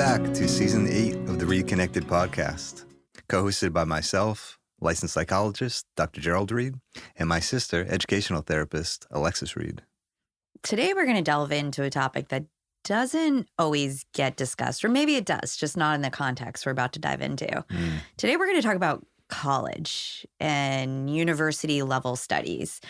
back to Season 8 of the ReidConnect-Ed podcast, co-hosted by myself, licensed psychologist, Dr. Gerald Reid, and my sister, educational therapist, Alexis Reid. Today, we're going to delve into a topic that doesn't always get discussed, or maybe it does, just not in the context we're about to dive into. Today, we're going to talk about college and university level studies,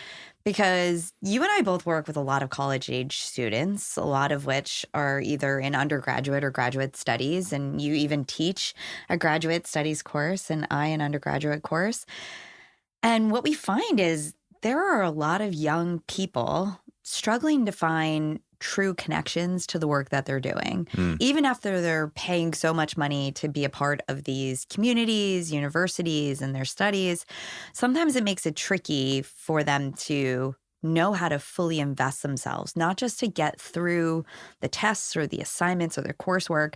because you and I both work with a lot of college-age students, a lot of which are either in undergraduate or graduate studies, and you even teach a graduate studies course and I an undergraduate course. And what we find is there are a lot of young people struggling to find true connections to the work that they're doing, even after they're paying so much money to be a part of these communities, universities, and their studies. Sometimes it makes it tricky for them to know how to fully invest themselves, not just to get through the tests or the assignments or their coursework,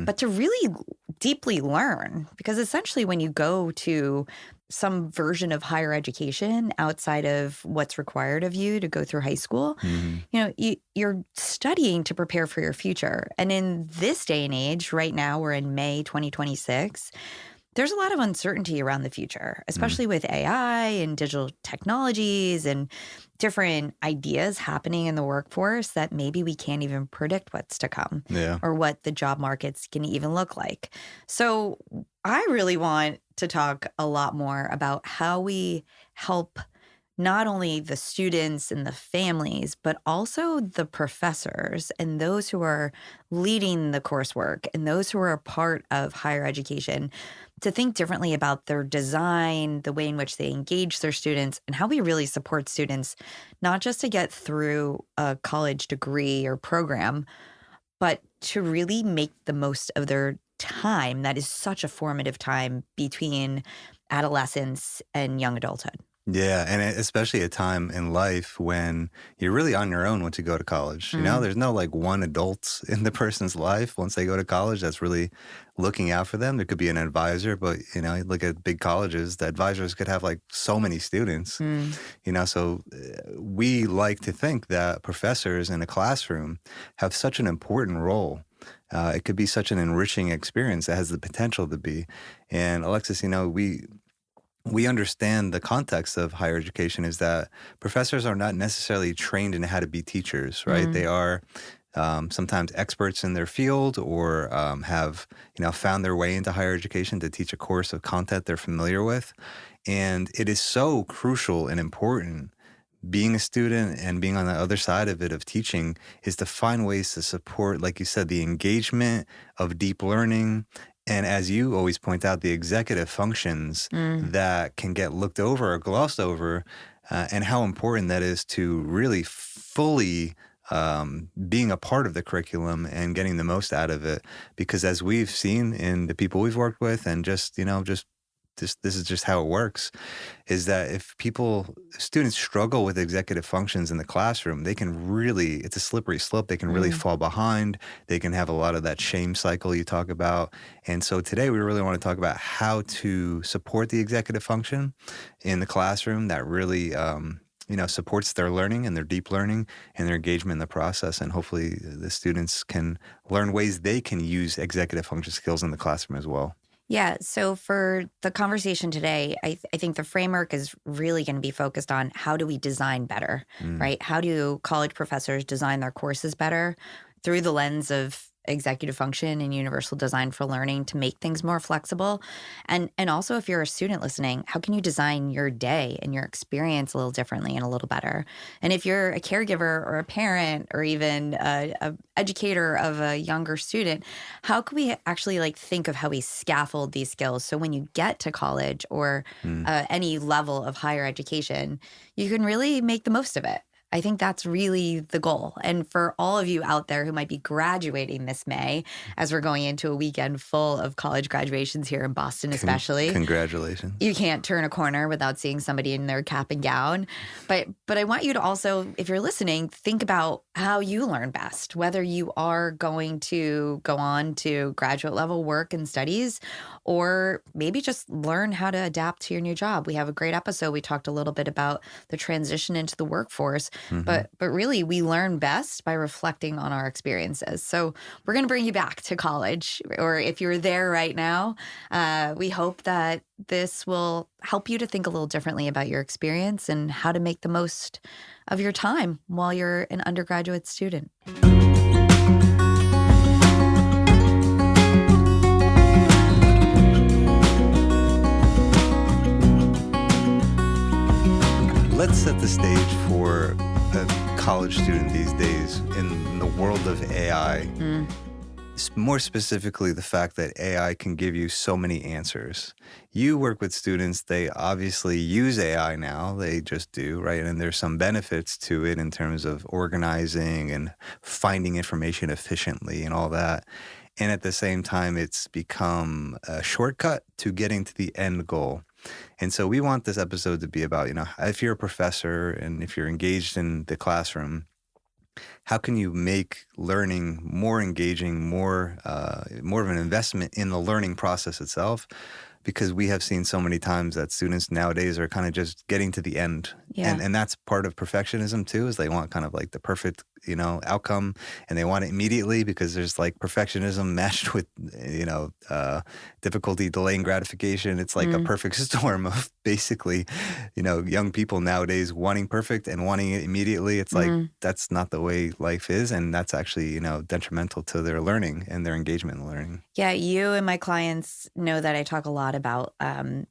but to really deeply learn. Because essentially when you go to some version of higher education outside of what's required of you to go through high school, you're studying to prepare for your future. And in this day and age, right now, we're in May 2026, there's a lot of uncertainty around the future, especially with AI and digital technologies and different ideas happening in the workforce that maybe we can't even predict what's to come or what the job market's going to even look like. So I really want to talk a lot more about how we help not only the students and the families, but also the professors and those who are leading the coursework and those who are a part of higher education to think differently about their design, the way in which they engage their students, and how we really support students, not just to get through a college degree or program, but to really make the most of their time that is such a formative time between adolescence and young adulthood. Yeah, and especially a time in life when you're really on your own once you go to college. You know, there's no like one adult in the person's life once they go to college that's really looking out for them. There could be an advisor, but, you know, you look at big colleges, the advisors could have like so many students, so we like to think that professors in a classroom have such an important role. It could be such an enriching experience. It has the potential to be. And Alexis, we understand the context of higher education is that professors are not necessarily trained in how to be teachers, right? They are sometimes experts in their field or have, found their way into higher education to teach a course of content they're familiar with. And it is so crucial and important being a student and being on the other side of it of teaching is to find ways to support, like you said, the engagement of deep learning. And as you always point out, the executive functions that can get looked over or glossed over, and how important that is to really fully being a part of the curriculum and getting the most out of it. Because as we've seen in the people we've worked with and this is just how it works, is that if students struggle with executive functions in the classroom, they can really, it's a slippery slope. They can really fall behind. They can have a lot of that shame cycle you talk about. And so today we really want to talk about how to support the executive function in the classroom that really, supports their learning and their deep learning and their engagement in the process. And hopefully the students can learn ways they can use executive function skills in the classroom as well. Yeah. So for the conversation today, I think the framework is really going to be focused on how do we design better, right? How do college professors design their courses better through the lens of executive function and universal design for learning to make things more flexible? And also, if you're a student listening, how can you design your day and your experience a little differently and a little better? And if you're a caregiver or a parent or even a educator of a younger student, how can we actually think of how we scaffold these skills so when you get to college or any level of higher education, you can really make the most of it? I think that's really the goal. And for all of you out there who might be graduating this May, as we're going into a weekend full of college graduations here in Boston especially. Congratulations. You can't turn a corner without seeing somebody in their cap and gown. But I want you to also, if you're listening, think about how you learn best, whether you are going to go on to graduate level work and studies, or maybe just learn how to adapt to your new job. We have a great episode. We talked a little bit about the transition into the workforce. But really, we learn best by reflecting on our experiences. So we're going to bring you back to college, or if you're there right now, we hope that this will help you to think a little differently about your experience and how to make the most of your time while you're an undergraduate student. Let's set the stage for a college student these days in the world of AI. More specifically, the fact that AI can give you so many answers. You work with students, they obviously use AI now, they just do, right? And there's some benefits to it in terms of organizing and finding information efficiently and all that. And at the same time, it's become a shortcut to getting to the end goal. And so we want this episode to be about, if you're a professor and if you're engaged in the classroom, how can you make learning more engaging, more of an investment in the learning process itself? Because we have seen so many times that students nowadays are kind of just getting to the end. Yeah. And that's part of perfectionism too, is they want kind of like the perfect, outcome, and they want it immediately because there's like perfectionism matched with, difficulty delaying gratification. It's like a perfect storm of basically, young people nowadays wanting perfect and wanting it immediately. It's like, that's not the way life is. And that's actually, detrimental to their learning and their engagement in learning. Yeah, you and my clients know that I talk a lot about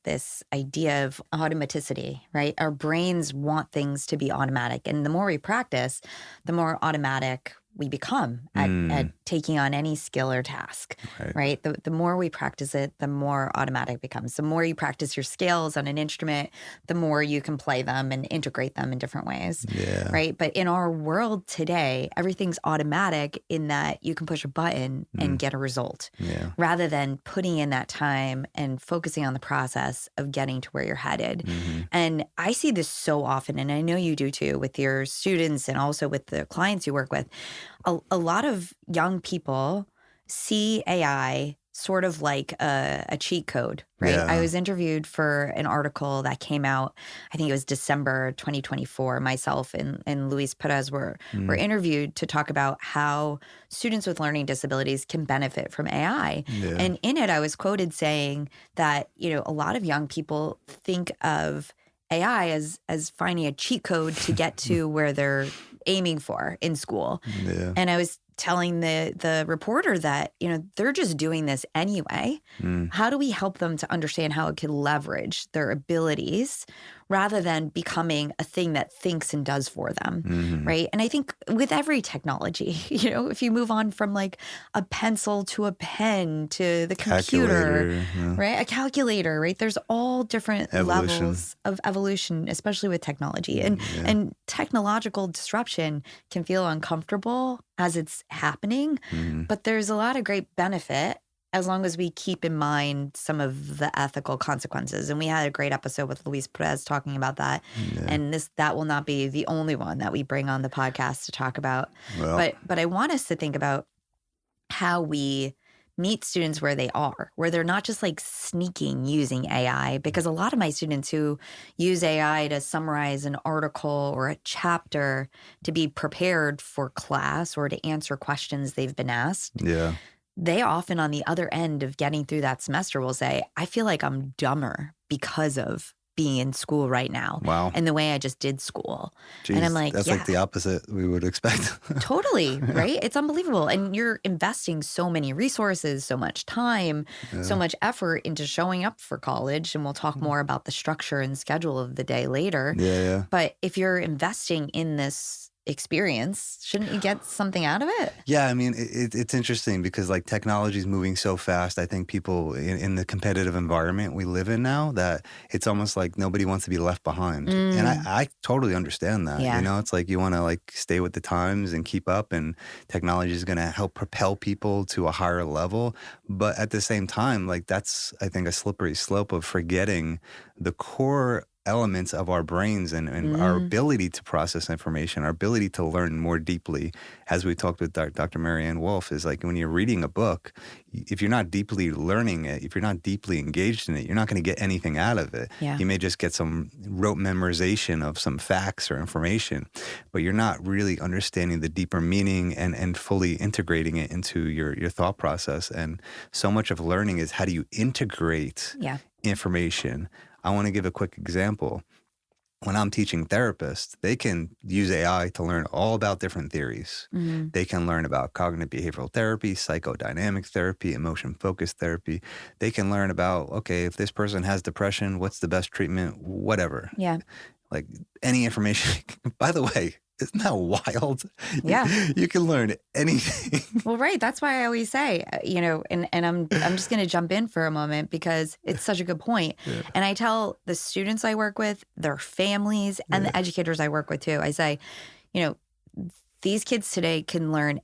this idea of automaticity, right? Our brains want things to be automatic. And the more we practice, the more automatic we become at taking on any skill or task, right? The more we practice it, the more automatic it becomes. The more you practice your scales on an instrument, the more you can play them and integrate them in different ways, right? But in our world today, everything's automatic in that you can push a button and get a result, rather than putting in that time and focusing on the process of getting to where you're headed. And I see this so often, and I know you do too, with your students and also with the clients you work with. A lot of young people see AI sort of like a cheat code, right? Yeah. I was interviewed for an article that came out, I think it was December 2024. Myself and Luis Perez were interviewed to talk about how students with learning disabilities can benefit from AI. Yeah. And in it, I was quoted saying that, a lot of young people think of AI as finding a cheat code to get to where they're aiming for in school. Yeah. And I was telling the reporter that, they're just doing this anyway. How do we help them to understand how it can leverage their abilities rather than becoming a thing that thinks and does for them, right? And I think with every technology, if you move on from like a pencil to a pen to the computer, right? A calculator, right? There's all different levels of evolution, especially with technology. And technological disruption can feel uncomfortable as it's happening, but there's a lot of great benefit as long as we keep in mind some of the ethical consequences. And we had a great episode with Luis Perez talking about that. Yeah. And that will not be the only one that we bring on the podcast to talk about. Well, but I want us to think about how we meet students where they are, where they're not just like sneaking using AI, because a lot of my students who use AI to summarize an article or a chapter to be prepared for class or to answer questions they've been asked. Yeah. They often on the other end of getting through that semester will say, I feel like I'm dumber because of being in school right now. Wow. And the way I just did school. Jeez, and I'm like, that's like the opposite we would expect. Totally, right? It's unbelievable. And you're investing so many resources, so much time, so much effort into showing up for college. And we'll talk more about the structure and schedule of the day later. Yeah. But if you're investing in this experience, shouldn't you get something out of it? Yeah, I mean, it's interesting because like technology is moving so fast. I think people in the competitive environment we live in now, that it's almost like nobody wants to be left behind. And I totally understand that. Yeah. It's like you want to like stay with the times and keep up, and technology is going to help propel people to a higher level. But at the same time, like that's, I think, a slippery slope of forgetting the core elements of our brains and our ability to process information, our ability to learn more deeply. As we talked with Dr. Marianne Wolf, is like when you're reading a book, if you're not deeply learning it, if you're not deeply engaged in it, you're not going to get anything out of it. Yeah. You may just get some rote memorization of some facts or information, but you're not really understanding the deeper meaning and fully integrating it into your thought process. And so much of learning is how do you integrate information. I want to give a quick example. When I'm teaching therapists, they can use AI to learn all about different theories. They can learn about cognitive behavioral therapy, psychodynamic therapy, emotion-focused therapy. They can learn about, okay, if this person has depression, what's the best treatment, whatever. Yeah. Like any information. By the way, isn't that wild? Yeah. You can learn anything. Well, right. That's why I always say, and I'm just going to jump in for a moment because it's such a good point. Yeah. And I tell the students I work with, their families, and the educators I work with too, I say, these kids today can learn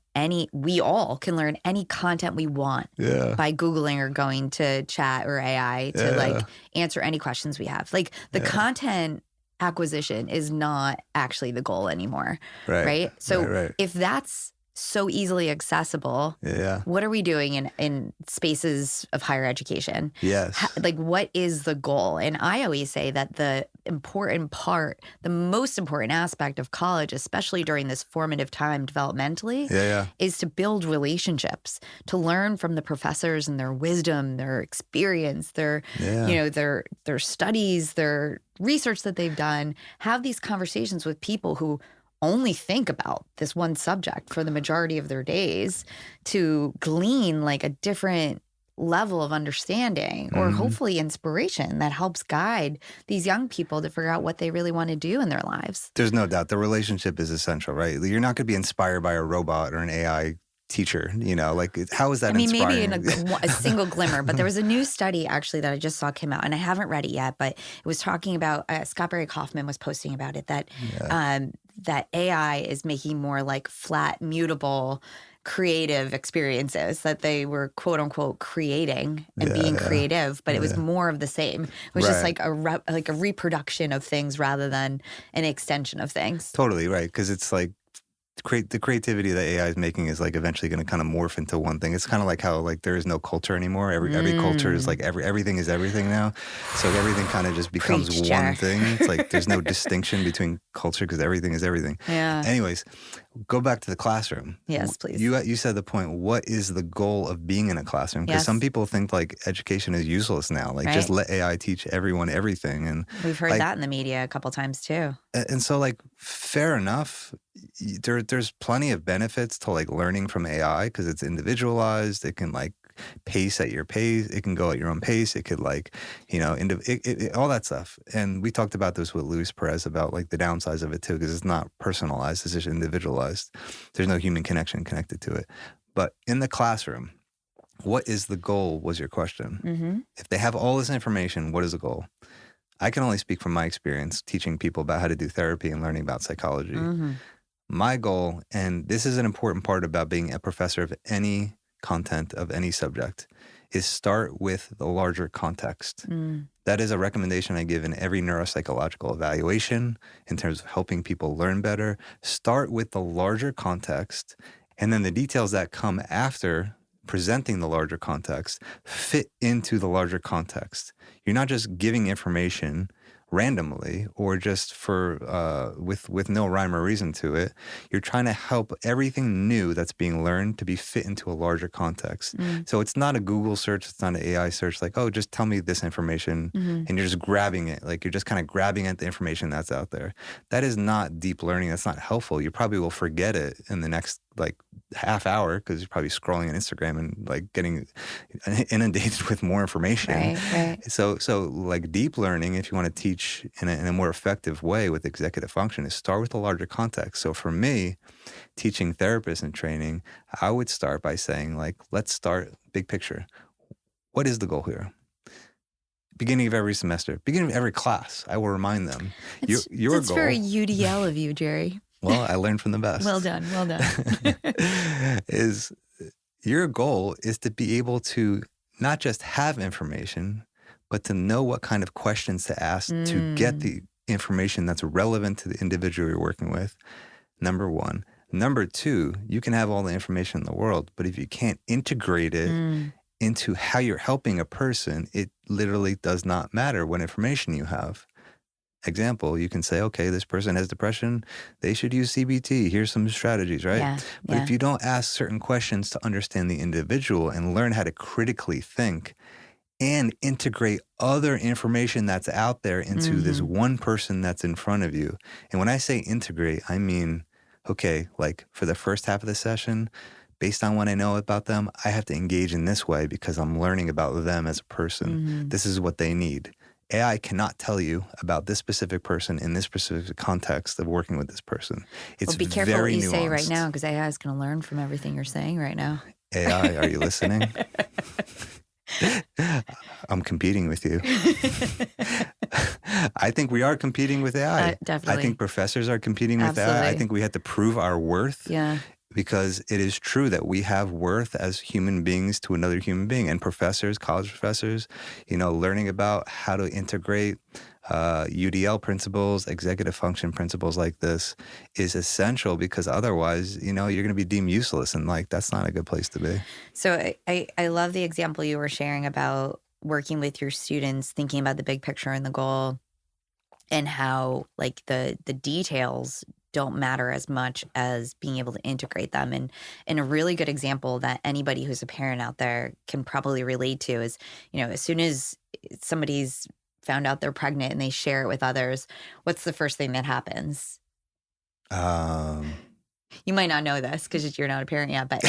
we all can learn any content we want by Googling or going to chat or AI to like answer any questions we have. Like the content acquisition is not actually the goal anymore, right? So if that's so easily accessible, what are we doing in spaces of higher education? Yes. Like, what is the goal? And I always say that the most important aspect of college, especially during this formative time developmentally, is to build relationships, to learn from the professors and their wisdom, their experience, their studies, their research that they've done, have these conversations with people who only think about this one subject for the majority of their days, to glean like a different level of understanding or hopefully inspiration that helps guide these young people to figure out what they really want to do in their lives. There's no doubt the relationship is essential, right? You're not going to be inspired by a robot or an AI teacher, like how is that inspiring? Maybe in a single glimmer, but there was a new study actually that I just saw came out, and I haven't read it yet, but it was talking about, Scott Barry Kaufman was posting about it, that that AI is making more like flat, mutable, creative experiences that they were quote unquote creating and being creative, but it was more of the same. It was just like a reproduction of things rather than an extension of things. Totally right, because it's like the creativity that AI is making is like eventually going to kind of morph into one thing. It's kind of like how like there is no culture anymore. Every culture is like everything is everything now. So everything kind of just becomes one thing. It's like there's no distinction between culture because everything is everything. Yeah. Anyways, go back to the classroom. Yes, please. You said the point. What is the goal of being in a classroom? Because some people think like education is useless now. Like just let AI teach everyone everything. And we've heard that in the media a couple times too. And so like fair enough. There's plenty of benefits to like learning from AI because it's individualized. It can like pace at your pace. It can go at your own pace. It could like, all that stuff. And we talked about this with Luis Perez about like the downsides of it too, because it's not personalized. It's just individualized. There's no human connection connected to it. But in the classroom, what is the goal was your question. If they have all this information, what is the goal? I can only speak from my experience teaching people about how to do therapy and learning about psychology. My goal, and this is an important part about being a professor of any content, of any subject, is start with the larger context. That is a recommendation I give in every neuropsychological evaluation in terms of helping people learn better. Start with the larger context, and then the details that come after presenting the larger context fit into the larger context. You're not just giving information randomly or just for with no rhyme or reason to it. You're trying to help everything new that's being learned to be fit into a larger context. So it's not a Google search, it's not an AI search like, oh, just tell me this information and you're just grabbing it. Like you're just kind of grabbing at the information that's out there. That is not deep learning. That's not helpful. You probably will forget it in the next like half hour because you're probably scrolling on Instagram and like getting inundated with more information. Right. So like deep learning, if you want to teach in a more effective way with executive function, is start with a larger context. So for me, teaching therapists and training, I would start by saying like, let's start big picture. What is the goal here? Beginning of every semester, beginning of every class, I will remind them. Your goal. It's very UDL of you, Jerry. Well, I learned from the best. Well done. Your goal is to be able to not just have information, but to know what kind of questions to ask to get Mm. the information that's relevant to the individual you're working with, number one. Number two, you can have all the information in the world, but if you can't integrate it Mm. into how you're helping a person, it literally does not matter what information you have. Example, you can say, okay, this person has depression. They should use CBT. Here's some strategies, right? Yeah. But Yeah. if you don't ask certain questions to understand the individual and learn how to critically think and integrate other information that's out there into this Mhm. one person that's in front of you. And when I say integrate, I mean, okay, like for the first half of the session, based on what I know about them, I have to engage in this way because I'm learning about them as a person. Mhm. This is what they need. AI cannot tell you about this specific person in this specific context of working with this person. It's Well, be careful what very you nuanced. say right now because AI is going to learn from everything you're saying right now. AI, are you listening? I'm competing with you. I think we are competing with AI. Definitely. I think professors are competing with AI. I Absolutely. think we have to prove our worth. Yeah. Because it is true that we have worth as human beings to another human being. And professors, college professors, learning about how to integrate UDL principles, executive function principles like this is essential because otherwise, you're going to be deemed useless. And that's not a good place to be. So I love the example you were sharing about working with your students, thinking about the big picture and the goal and how the details don't matter as much as being able to integrate them. And a really good example that anybody who's a parent out there can probably relate to is, as soon as somebody's found out they're pregnant and they share it with others, what's the first thing that happens? You might not know this because you're not a parent yet, but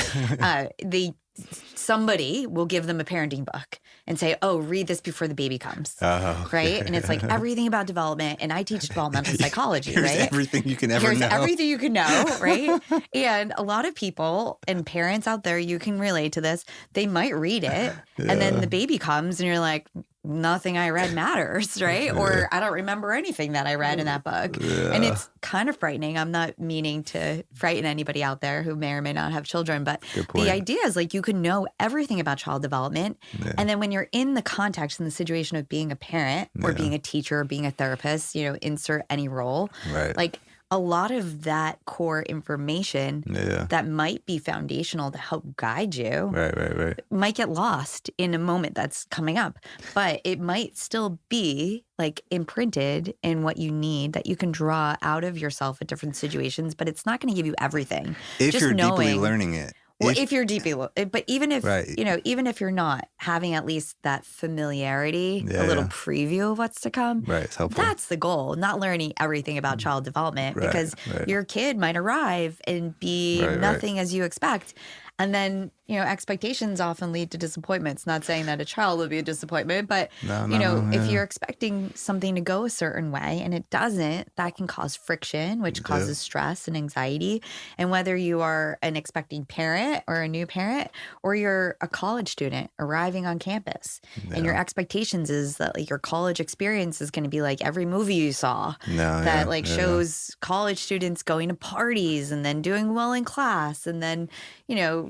somebody will give them a parenting book and say, oh, read this before the baby comes. Oh, right? And it's like everything about development. And I teach developmental psychology, Here's right? everything you can ever Here's know. everything you can know, right? And a lot of people and parents out there, you can relate to this. They might read it and then the baby comes and you're like, nothing I read matters, right? Or I don't remember anything that I read in that book. And it's kind of frightening. I'm not meaning to frighten anybody out there who may or may not have children, but Good point. the idea is you can know everything about child development. Yeah. And then when you're in the context and the situation of being a parent or being a teacher or being a therapist, insert any role, Right. A lot of that core information Yeah. that might be foundational to help guide you Right. might get lost in a moment that's coming up, but it might still be imprinted in what you need that you can draw out of yourself at different situations, but it's not going to give you everything. If Just you're deeply knowing- learning it. Well, if you're deeply, but even if, Right. even if you're not having at least that familiarity, Yeah, a little yeah. preview of what's to come, Right, it's helpful. that's the goal, not learning everything about child development Right, because right. your kid might arrive and be Right. nothing as you expect. And then, expectations often lead to disappointments. Not saying that a child will be a disappointment, but, No, if yeah. you're expecting something to go a certain way and it doesn't, that can cause friction, which causes stress and anxiety. And whether you are an expecting parent or a new parent, or you're a college student arriving on campus and your expectations is that your college experience is going to be like every movie you saw that shows college students going to parties and then doing well in class and then,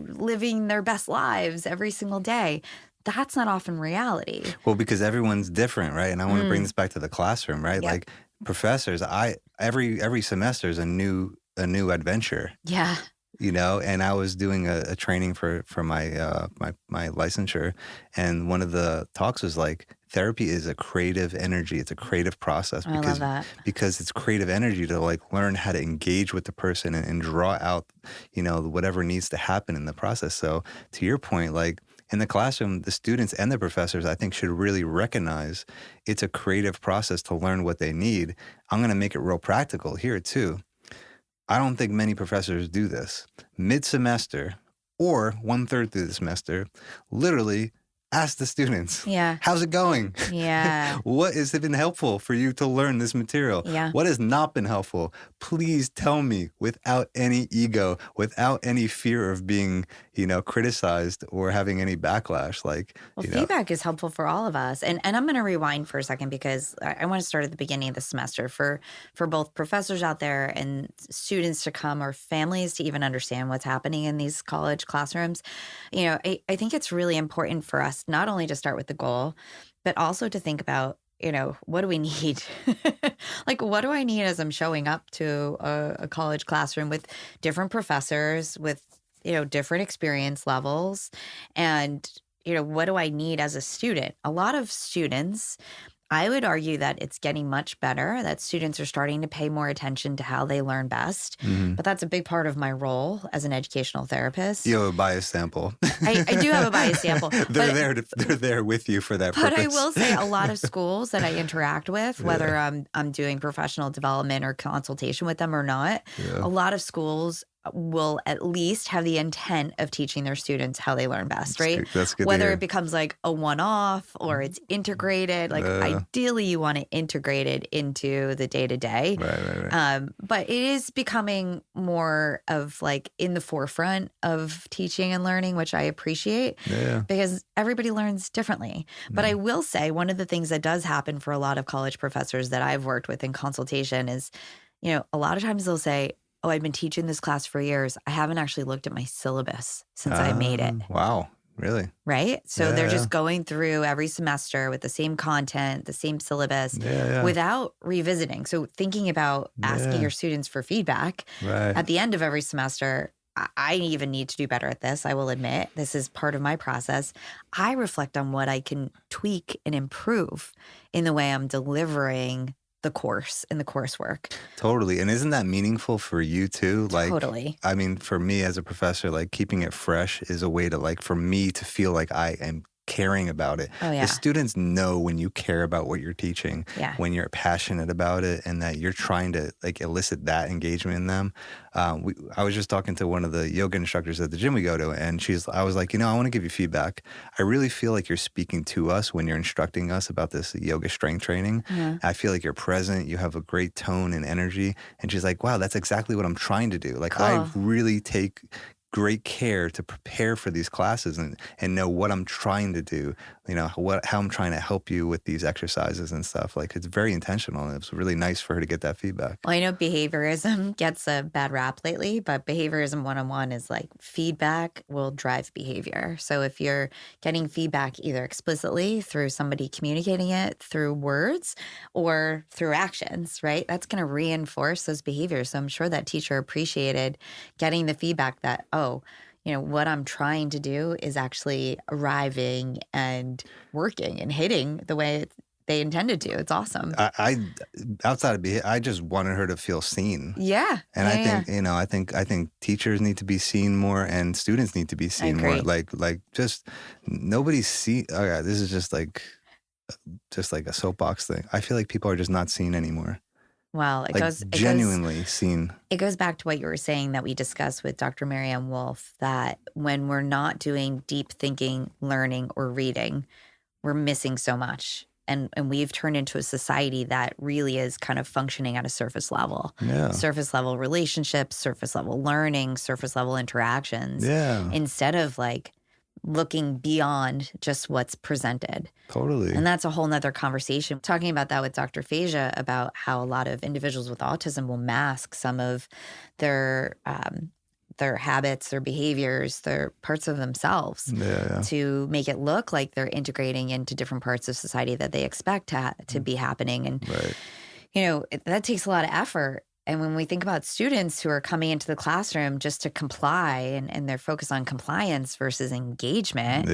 living their best lives every single day. That's not often reality. Well, because everyone's different, right? And I want to bring this back to the classroom, right? Yep. Like professors, every semester is a new adventure. Yeah. And I was doing a training for my my licensure, and one of the talks was therapy is a creative energy. It's a creative process I love that. because it's creative energy to learn how to engage with the person and draw out, whatever needs to happen in the process. So to your point, in the classroom, the students and the professors, I think, should really recognize it's a creative process to learn what they need. I'm going to make it real practical here too. I don't think many professors do this. Mid-semester or 1/3 through the semester, literally ask the students, Yeah. how's it going? Yeah. What has been helpful for you to learn this material? Yeah. What has not been helpful? Please tell me without any ego, without any fear of being, criticized or having any backlash. Well, feedback is helpful for all of us. And I'm going to rewind for a second because I want to start at the beginning of the semester for both professors out there and students to come or families to even understand what's happening in these college classrooms. I think it's really important for us not only to start with the goal, but also to think about, what do we need? Like, what do I need as I'm showing up to a college classroom with different professors, with, different experience levels? And, what do I need as a student? A lot of students, I would argue that it's getting much better, that students are starting to pay more attention to how they learn best. Hmm. But that's a big part of my role as an educational therapist. You have a bias sample. I do have a bias sample. They're there with you for that But purpose. I will say a lot of schools that I interact with, whether I'm doing professional development or consultation with them or not, Yeah. a lot of schools will at least have the intent of teaching their students how they learn best, right? That's good to Whether hear. it becomes like a one-off or it's integrated, like ideally you want to integrate it into the day-to-day. Right. But it is becoming more of like in the forefront of teaching and learning, which I appreciate Yeah. because everybody learns differently. But I will say one of the things that does happen for a lot of college professors that I've worked with in consultation is, a lot of times they'll say, oh, I've been teaching this class for years. I haven't actually looked at my syllabus since I made it. Wow. Really? Right? So Yeah, they're yeah. just going through every semester with the same content, the same syllabus Yeah. without revisiting. So thinking about asking Yeah. your students for feedback Right. at the end of every semester, I even need to do better at this. I will admit this is part of my process. I reflect on what I can tweak and improve in the way I'm delivering the course in the coursework. Totally. And isn't that meaningful for you too? Like, Totally. I mean, for me as a professor, like keeping it fresh is a way to like, for me to feel like I am caring about it. Oh, yeah. The students know when you care about what you're teaching, Yeah. when you're passionate about it, and that you're trying to like elicit that engagement in them. I was just talking to one of the yoga instructors at the gym we go to, and I was like, I want to give you feedback. I really feel like you're speaking to us when you're instructing us about this yoga strength training. I feel like you're present. You have a great tone and energy. And she's like, wow, that's exactly what I'm trying to do. Like, Cool. I really take great care to prepare for these classes and know what I'm trying to do, how I'm trying to help you with these exercises and stuff. Like, it's very intentional, and it was really nice for her to get that feedback. Well, I know behaviorism gets a bad rap lately, but behaviorism 101 is like feedback will drive behavior. So if you're getting feedback either explicitly through somebody communicating it through words or through actions, right? That's going to reinforce those behaviors. So I'm sure that teacher appreciated getting the feedback that, what I'm trying to do is actually arriving and working and hitting the way they intended to. It's awesome. I outside of I just wanted her to feel seen. Yeah. And I think teachers need to be seen more, and students need to be seen more. Like just nobody's seen. Oh yeah, this is just like a soapbox thing. I feel like people are just not seen anymore. Well, It genuinely seen. It goes back to what you were saying that we discussed with Dr. Marianne Wolf, that when we're not doing deep thinking, learning, or reading, we're missing so much. And we've turned into a society that really is kind of functioning at a surface level. Yeah. Surface level relationships, surface level learning, surface level interactions. Yeah. Instead of like looking beyond just what's presented. Totally. And that's a whole nother conversation. Talking about that with Dr. Phasia about how a lot of individuals with autism will mask some of their habits, their behaviors, their parts of themselves to make it look like they're integrating into different parts of society that they expect to be happening. And, that takes a lot of effort. And when we think about students who are coming into the classroom just to comply and they're focused on compliance versus engagement,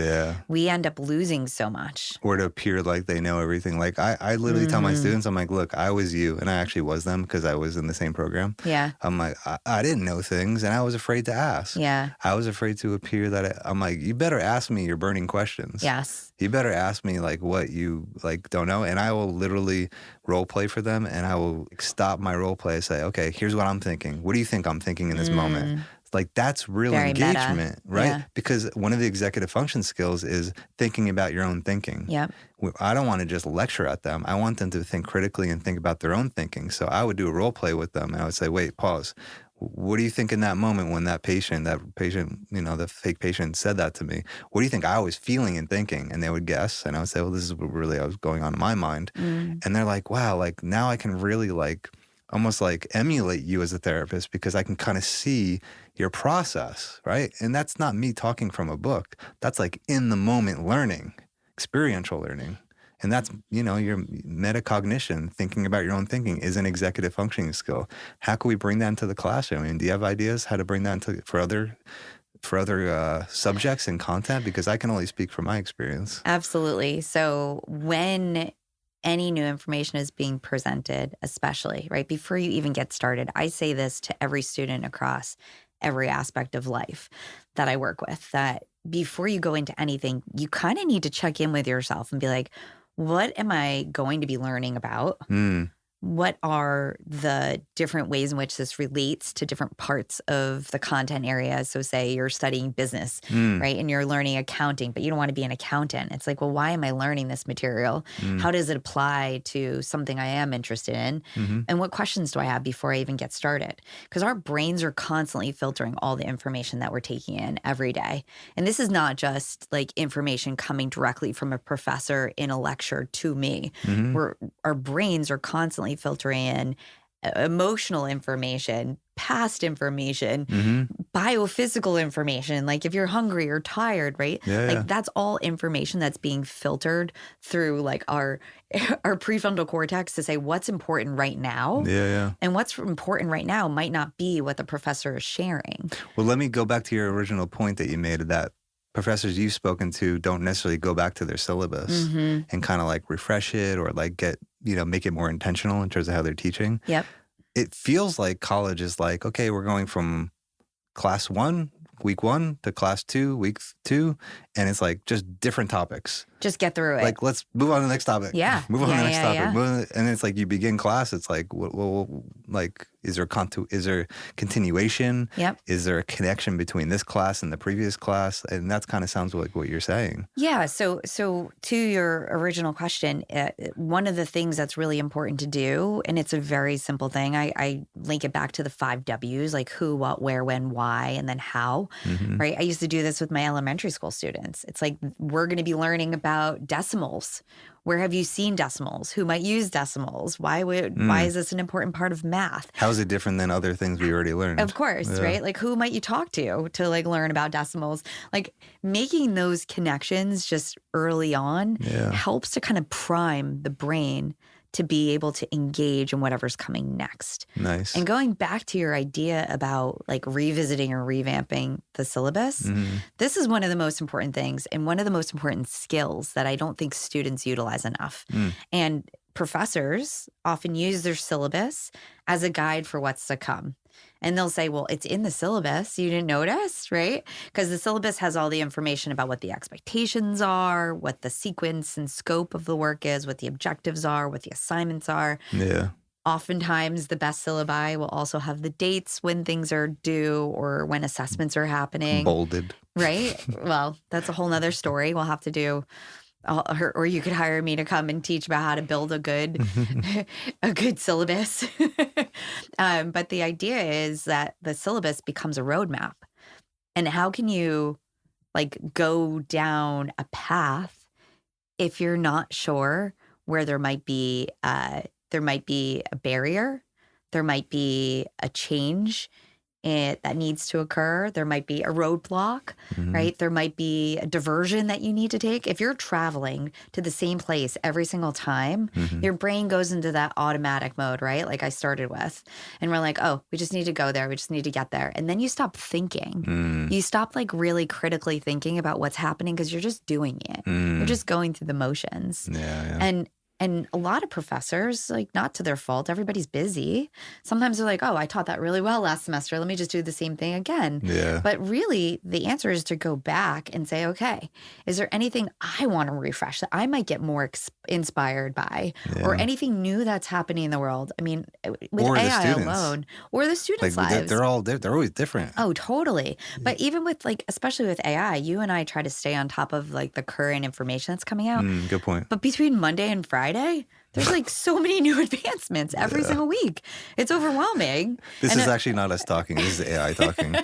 we end up losing so much. Or to appear like they know everything. Like I literally tell my students, I'm like, look, I was you. And I actually was them because I was in the same program. Yeah. I'm like, I didn't know things, and I was afraid to ask. Yeah. I was afraid to appear that I'm like, you better ask me your burning questions. Yes. You better ask me like what you like don't know, and I will literally role play for them, and I will stop my role play and say, okay, here's what I'm thinking. What do you think I'm thinking in this moment? Like, that's real Very engagement, meta. right? Yeah. Because one of the executive function skills is thinking about your own thinking. Yep. I don't want to just lecture at them. I want them to think critically and think about their own thinking. So I would do a role play with them, and I would say, wait, pause. What do you think in that moment when that patient, the fake patient said that to me? What do you think I was feeling and thinking? And they would guess. And I would say, well, this is what really was going on in my mind. And they're like, wow, like now I can really like almost like emulate you as a therapist because I can kind of see your process, right? And that's not me talking from a book. That's like in the moment learning, experiential learning. And that's, your metacognition, thinking about your own thinking, is an executive functioning skill. How can we bring that into the classroom? I mean, do you have ideas how to bring that into for other subjects and content? Because I can only speak from my experience. Absolutely. So when any new information is being presented, especially right before you even get started, I say this to every student across every aspect of life that I work with, that before you go into anything, you kind of need to check in with yourself and be like, what am I going to be learning about? What are the different ways in which this relates to different parts of the content area? So say you're studying business, right? And you're learning accounting, but you don't want to be an accountant. It's like, well, why am I learning this material? How does it apply to something I am interested in? And what questions do I have before I even get started? Because our brains are constantly filtering all the information that we're taking in every day. And this is not just like information coming directly from a professor in a lecture to me. Our brains are constantly filtering in emotional information, past information, biophysical information, like if you're hungry or tired, right? That's all information that's being filtered through like our prefrontal cortex to say what's important right now. And what's important right now might not be what the professor is sharing. Well, let me go back to your original point that you made, that professors you've spoken to don't necessarily go back to their syllabus and kind of like refresh it or like make it more intentional in terms of how they're teaching. It feels like college is like, okay, we're going from class 1, week 1 to class 2, week 2. And it's like just different topics. Just get through it. Like, let's move on to the next topic. Move on to the next topic. And it's like you begin class, it's like, well, like, is there continuation? Is there a connection between this class and the previous class? And that kind of sounds like what you're saying. Yeah. So to your original question, one of the things that's really important to do, and it's a very simple thing, I link it back to the 5 W's, like who, what, where, when, why, and then how, right? I used to do this with my elementary school students. It's like, we're going to be learning about decimals. Where have you seen decimals? Who might use decimals? Why is this an important part of math? How is it different than other things we already learned? Of course, right? Like who might you talk to like learn about decimals? Like making those connections just early on helps to kind of prime the brain to be able to engage in whatever's coming next. Nice. And going back to your idea about like revisiting or revamping the syllabus, this is one of the most important things and one of the most important skills that I don't think students utilize enough. And professors often use their syllabus as a guide for what's to come. And they'll say, well, it's in the syllabus. You didn't notice, right? Because the syllabus has all the information about what the expectations are, what the sequence and scope of the work is, what the objectives are, what the assignments are. Oftentimes, the best syllabi will also have the dates when things are due or when assessments are happening. Bolded. Right? Well, that's a whole nother story. We'll have to do... Or you could hire me to come and teach about how to build a good syllabus. But the idea is that the syllabus becomes a roadmap. And how can you like go down a path if you're not sure where there might be a barrier, there might be a change that needs to occur. There might be a roadblock, right? There might be a diversion that you need to take. If you're traveling to the same place every single time, your brain goes into that automatic mode, right? Like I started with. And we're like, oh, we just need to go there. We just need to get there. And then you stop thinking. You stop like really critically thinking about what's happening because you're just doing it. You're just going through the motions. And a lot of professors, like not to their fault, everybody's busy. Sometimes they're like, oh, I taught that really well last semester. Let me just do the same thing again. But really, the answer is to go back and say, okay, is there anything I want to refresh that I might get more inspired by or anything new that's happening in the world? I mean, with AI alone or the students' lives. They're always different. Oh, totally. But even with like, especially with AI, you and I try to stay on top of like the current information that's coming out. Good point. But between Monday and Friday, there's like so many new advancements every single week. It's overwhelming. This is actually not us talking. This is AI talking.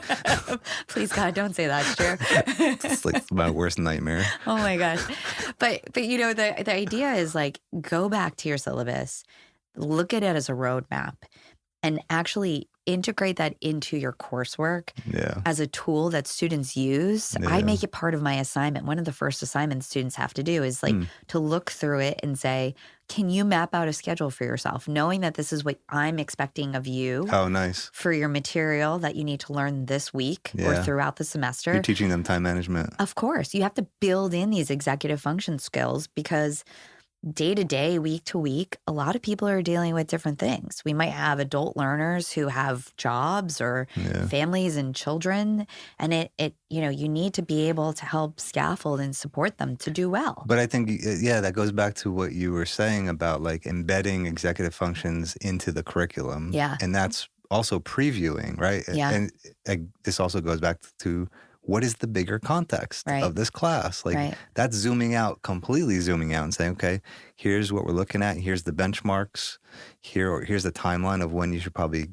Please, God, don't say that, Cher. It's like my worst nightmare. Oh my gosh. But you know, the idea is like, go back to your syllabus, look at it as a roadmap, and actually integrate that into your coursework Yeah. as a tool that students use. I Yeah. make it part of my assignment. One of the first assignments students have to do is like to look through it and say, can you map out a schedule for yourself, knowing that this is what I'm expecting of you Oh, nice. for your material that you need to learn this week or Yeah. throughout the semester? You're teaching them time management. Of course, you have to build in these executive function skills because day to day, week to week, a lot of people are dealing with different things. We might have adult learners who have jobs or Yeah. families and children, and you need to be able to help scaffold and support them to do well. But I think, yeah, that goes back to what you were saying about like embedding executive functions into the curriculum. Yeah. And that's also previewing, right? Yeah. And this also goes back to what is the bigger context Right. of this class? Like Right. that's completely zooming out and saying, okay, here's what we're looking at. Here's the benchmarks. Here's the timeline of when you should probably,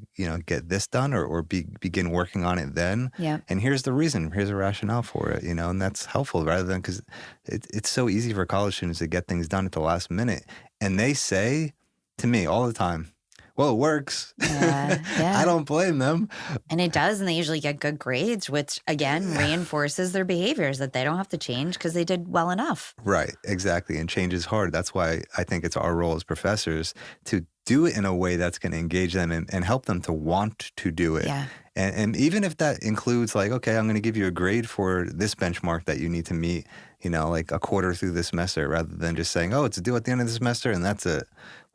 get this done or begin working on it then. Yeah. And here's the reason. Here's a rationale for it, and that's helpful rather than because it's so easy for college students to get things done at the last minute. And they say to me all the time, well, it works. Yeah. I don't blame them. And it does, and they usually get good grades, which again reinforces their behaviors that they don't have to change because they did well enough. Right, exactly. And change is hard. That's why I think it's our role as professors to do it in a way that's going to engage them and help them to want to do it. Yeah. And even if that includes like, okay, I'm going to give you a grade for this benchmark that you need to meet, like a quarter through the semester rather than just saying, oh, it's due at the end of the semester and that's it.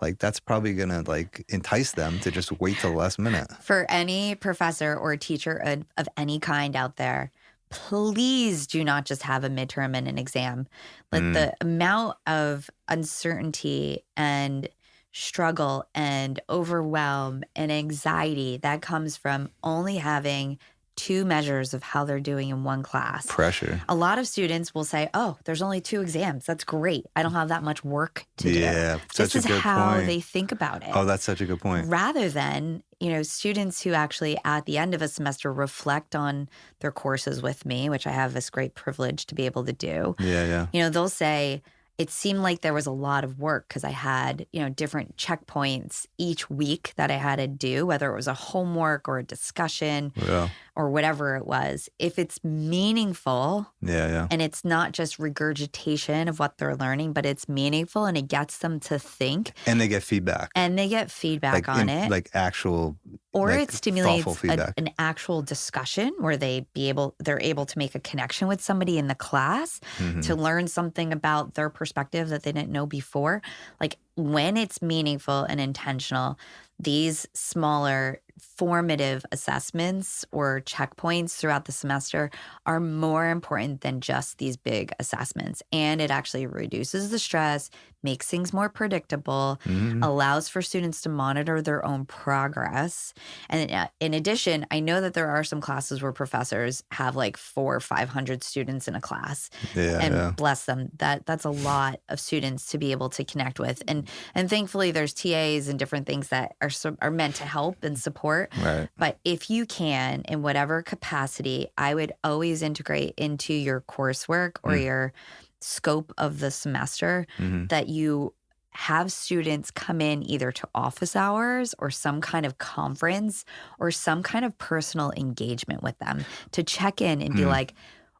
Like that's probably going to like entice them to just wait till the last minute. For any professor or teacher of any kind out there, please do not just have a midterm and an exam. Like the amount of uncertainty and struggle and overwhelm and anxiety that comes from only having 2 measures of how they're doing in one class. Pressure. A lot of students will say, oh, there's only 2 exams. That's great. I don't have that much work to do. Yeah, This such a is good how point. they think about it. Oh, that's such a good point. Rather than, students who actually at the end of a semester reflect on their courses with me, which I have this great privilege to be able to do. Yeah, yeah. They'll say, it seemed like there was a lot of work because I had, different checkpoints each week that I had to do, whether it was a homework or a discussion Yeah. or whatever it was. If it's meaningful Yeah, yeah. and it's not just regurgitation of what they're learning, but it's meaningful and it gets them to think And they get feedback. and they get feedback Like on it. Like actual Or like, it stimulates thoughtful feedback. an actual discussion where they're able to make a connection with somebody in the class to learn something about their perspective that they didn't know before. Like when it's meaningful and intentional, these smaller formative assessments or checkpoints throughout the semester are more important than just these big assessments. And it actually reduces the stress, makes things more predictable, allows for students to monitor their own progress. And in addition, I know that there are some classes where professors have like 400 or 500 students in a class. Yeah, And yeah. bless them, that's a lot of students to be able to connect with. And thankfully there's TAs and different things that are meant to help and support. Right. But if you can, in whatever capacity, I would always integrate into your coursework or your scope of the semester that you have students come in either to office hours or some kind of conference or some kind of personal engagement with them to check in and be like,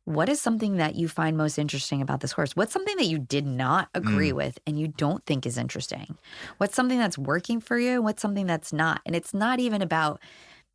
what is something that you find most interesting about this course? What's something that you did not agree with and you don't think is interesting? What's something that's working for you? What's something that's not? And it's not even about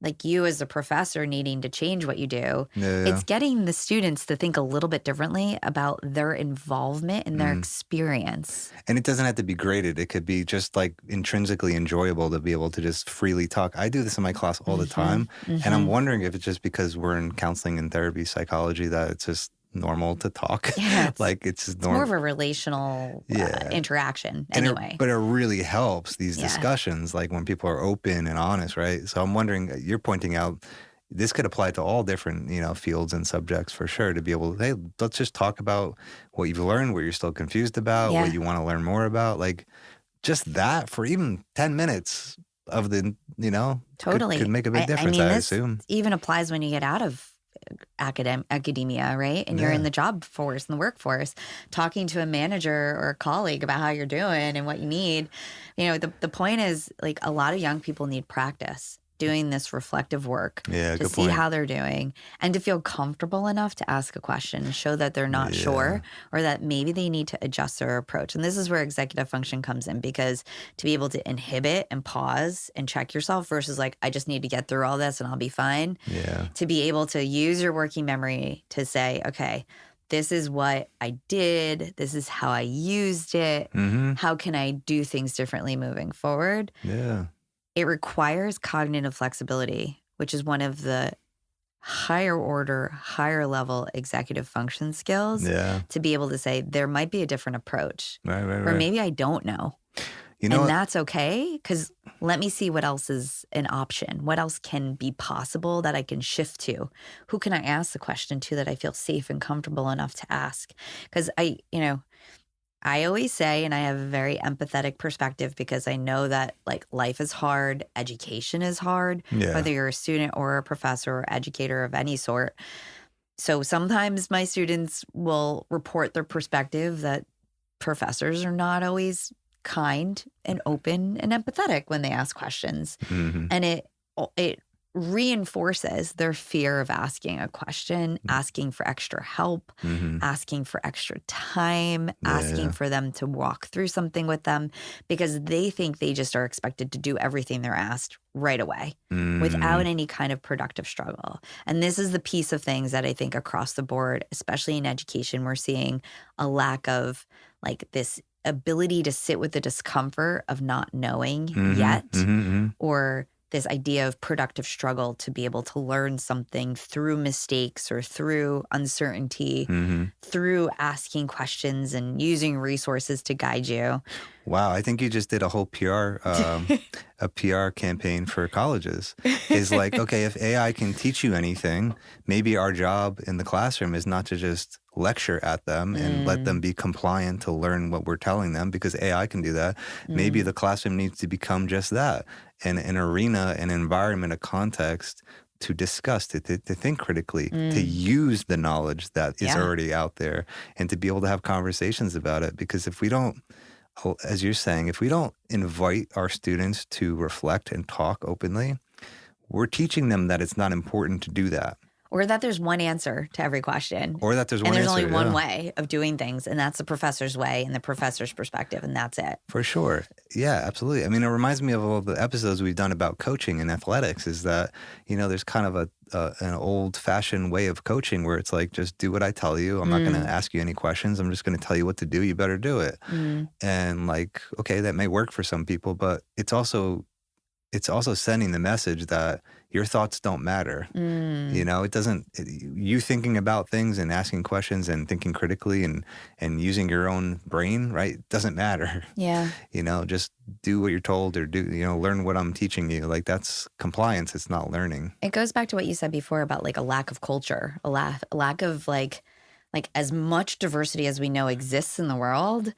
like you as a professor needing to change what you do. Yeah, It's getting the students to think a little bit differently about their involvement and their experience. And it doesn't have to be graded. It could be just like intrinsically enjoyable to be able to just freely talk. I do this in my class all the time. And I'm wondering if it's just because we're in counseling and therapy psychology that it's just normal to talk. Yeah, like it's just It's more normal. of a relational interaction And anyway. but it really helps these Yeah. discussions, like when people are open and honest, right? So I'm wondering, you're pointing out, this could apply to all different, fields and subjects for sure, to be able to, hey, let's just talk about what you've learned, what you're still confused about, Yeah. what you want to learn more about. Like just that for even 10 minutes of the, Totally. could make a big difference, I mean, I this assume. even applies when you get out of academia, right? And you're in the job force and the workforce, talking to a manager or a colleague about how you're doing and what you need. The point is like a lot of young people need practice. doing this reflective work Yeah, to good see point. how they're doing and to feel comfortable enough to ask a question and show that they're not sure or that maybe they need to adjust their approach. And this is where executive function comes in, because to be able to inhibit and pause and check yourself versus like, I just need to get through all this and I'll be fine. Yeah. To be able to use your working memory to say, okay, this is what I did. This is how I used it. Mm-hmm. How can I do things differently moving forward? Yeah. It requires cognitive flexibility, which is one of the higher order, higher level executive function skills to be able to say there might be a different approach. Right. Or maybe I don't know. And that's okay, because let me see what else is an option. What else can be possible that I can shift to? Who can I ask the question to that I feel safe and comfortable enough to ask? Because I always say, and I have a very empathetic perspective because I know that like life is hard, education is hard, whether you're a student or a professor or educator of any sort. So sometimes my students will report their perspective that professors are not always kind and open and empathetic when they ask questions. Mm-hmm. And it reinforces their fear of asking a question, asking for extra help, asking for extra time, asking for them to walk through something with them, because they think they just are expected to do everything they're asked right away without any kind of productive struggle. And this is the piece of things that I think across the board, especially in education, we're seeing a lack of like this ability to sit with the discomfort of not knowing yet, or this idea of productive struggle to be able to learn something through mistakes or through uncertainty, through asking questions and using resources to guide you. Wow, I think you just did a whole a PR campaign for colleges. Is like, okay, if AI can teach you anything, maybe our job in the classroom is not to just lecture at them and let them be compliant to learn what we're telling them, because AI can do that. Maybe the classroom needs to become just that, an arena, an environment, a context to discuss, to think critically, to use the knowledge that is already out there, and to be able to have conversations about it. Because if we don't, as you're saying, if we don't invite our students to reflect and talk openly, we're teaching them that it's not important to do that. Or that there's one answer to every question. Or that there's one answer. And there's only one way of doing things, and that's the professor's way and the professor's perspective, and that's it. For sure. Yeah, absolutely. I mean, it reminds me of all the episodes we've done about coaching and athletics, is that, there's kind of an old-fashioned way of coaching where it's like, just do what I tell you. I'm not going to ask you any questions. I'm just going to tell you what to do. You better do it. And like, okay, that may work for some people, but it's also sending the message that your thoughts don't matter. It doesn't, you thinking about things and asking questions and thinking critically and using your own brain, right, doesn't matter. Yeah. Just do what you're told, or learn what I'm teaching you. Like, that's compliance. It's not learning. It goes back to what you said before about like a lack of culture, a lack of like as much diversity as we know exists in the world.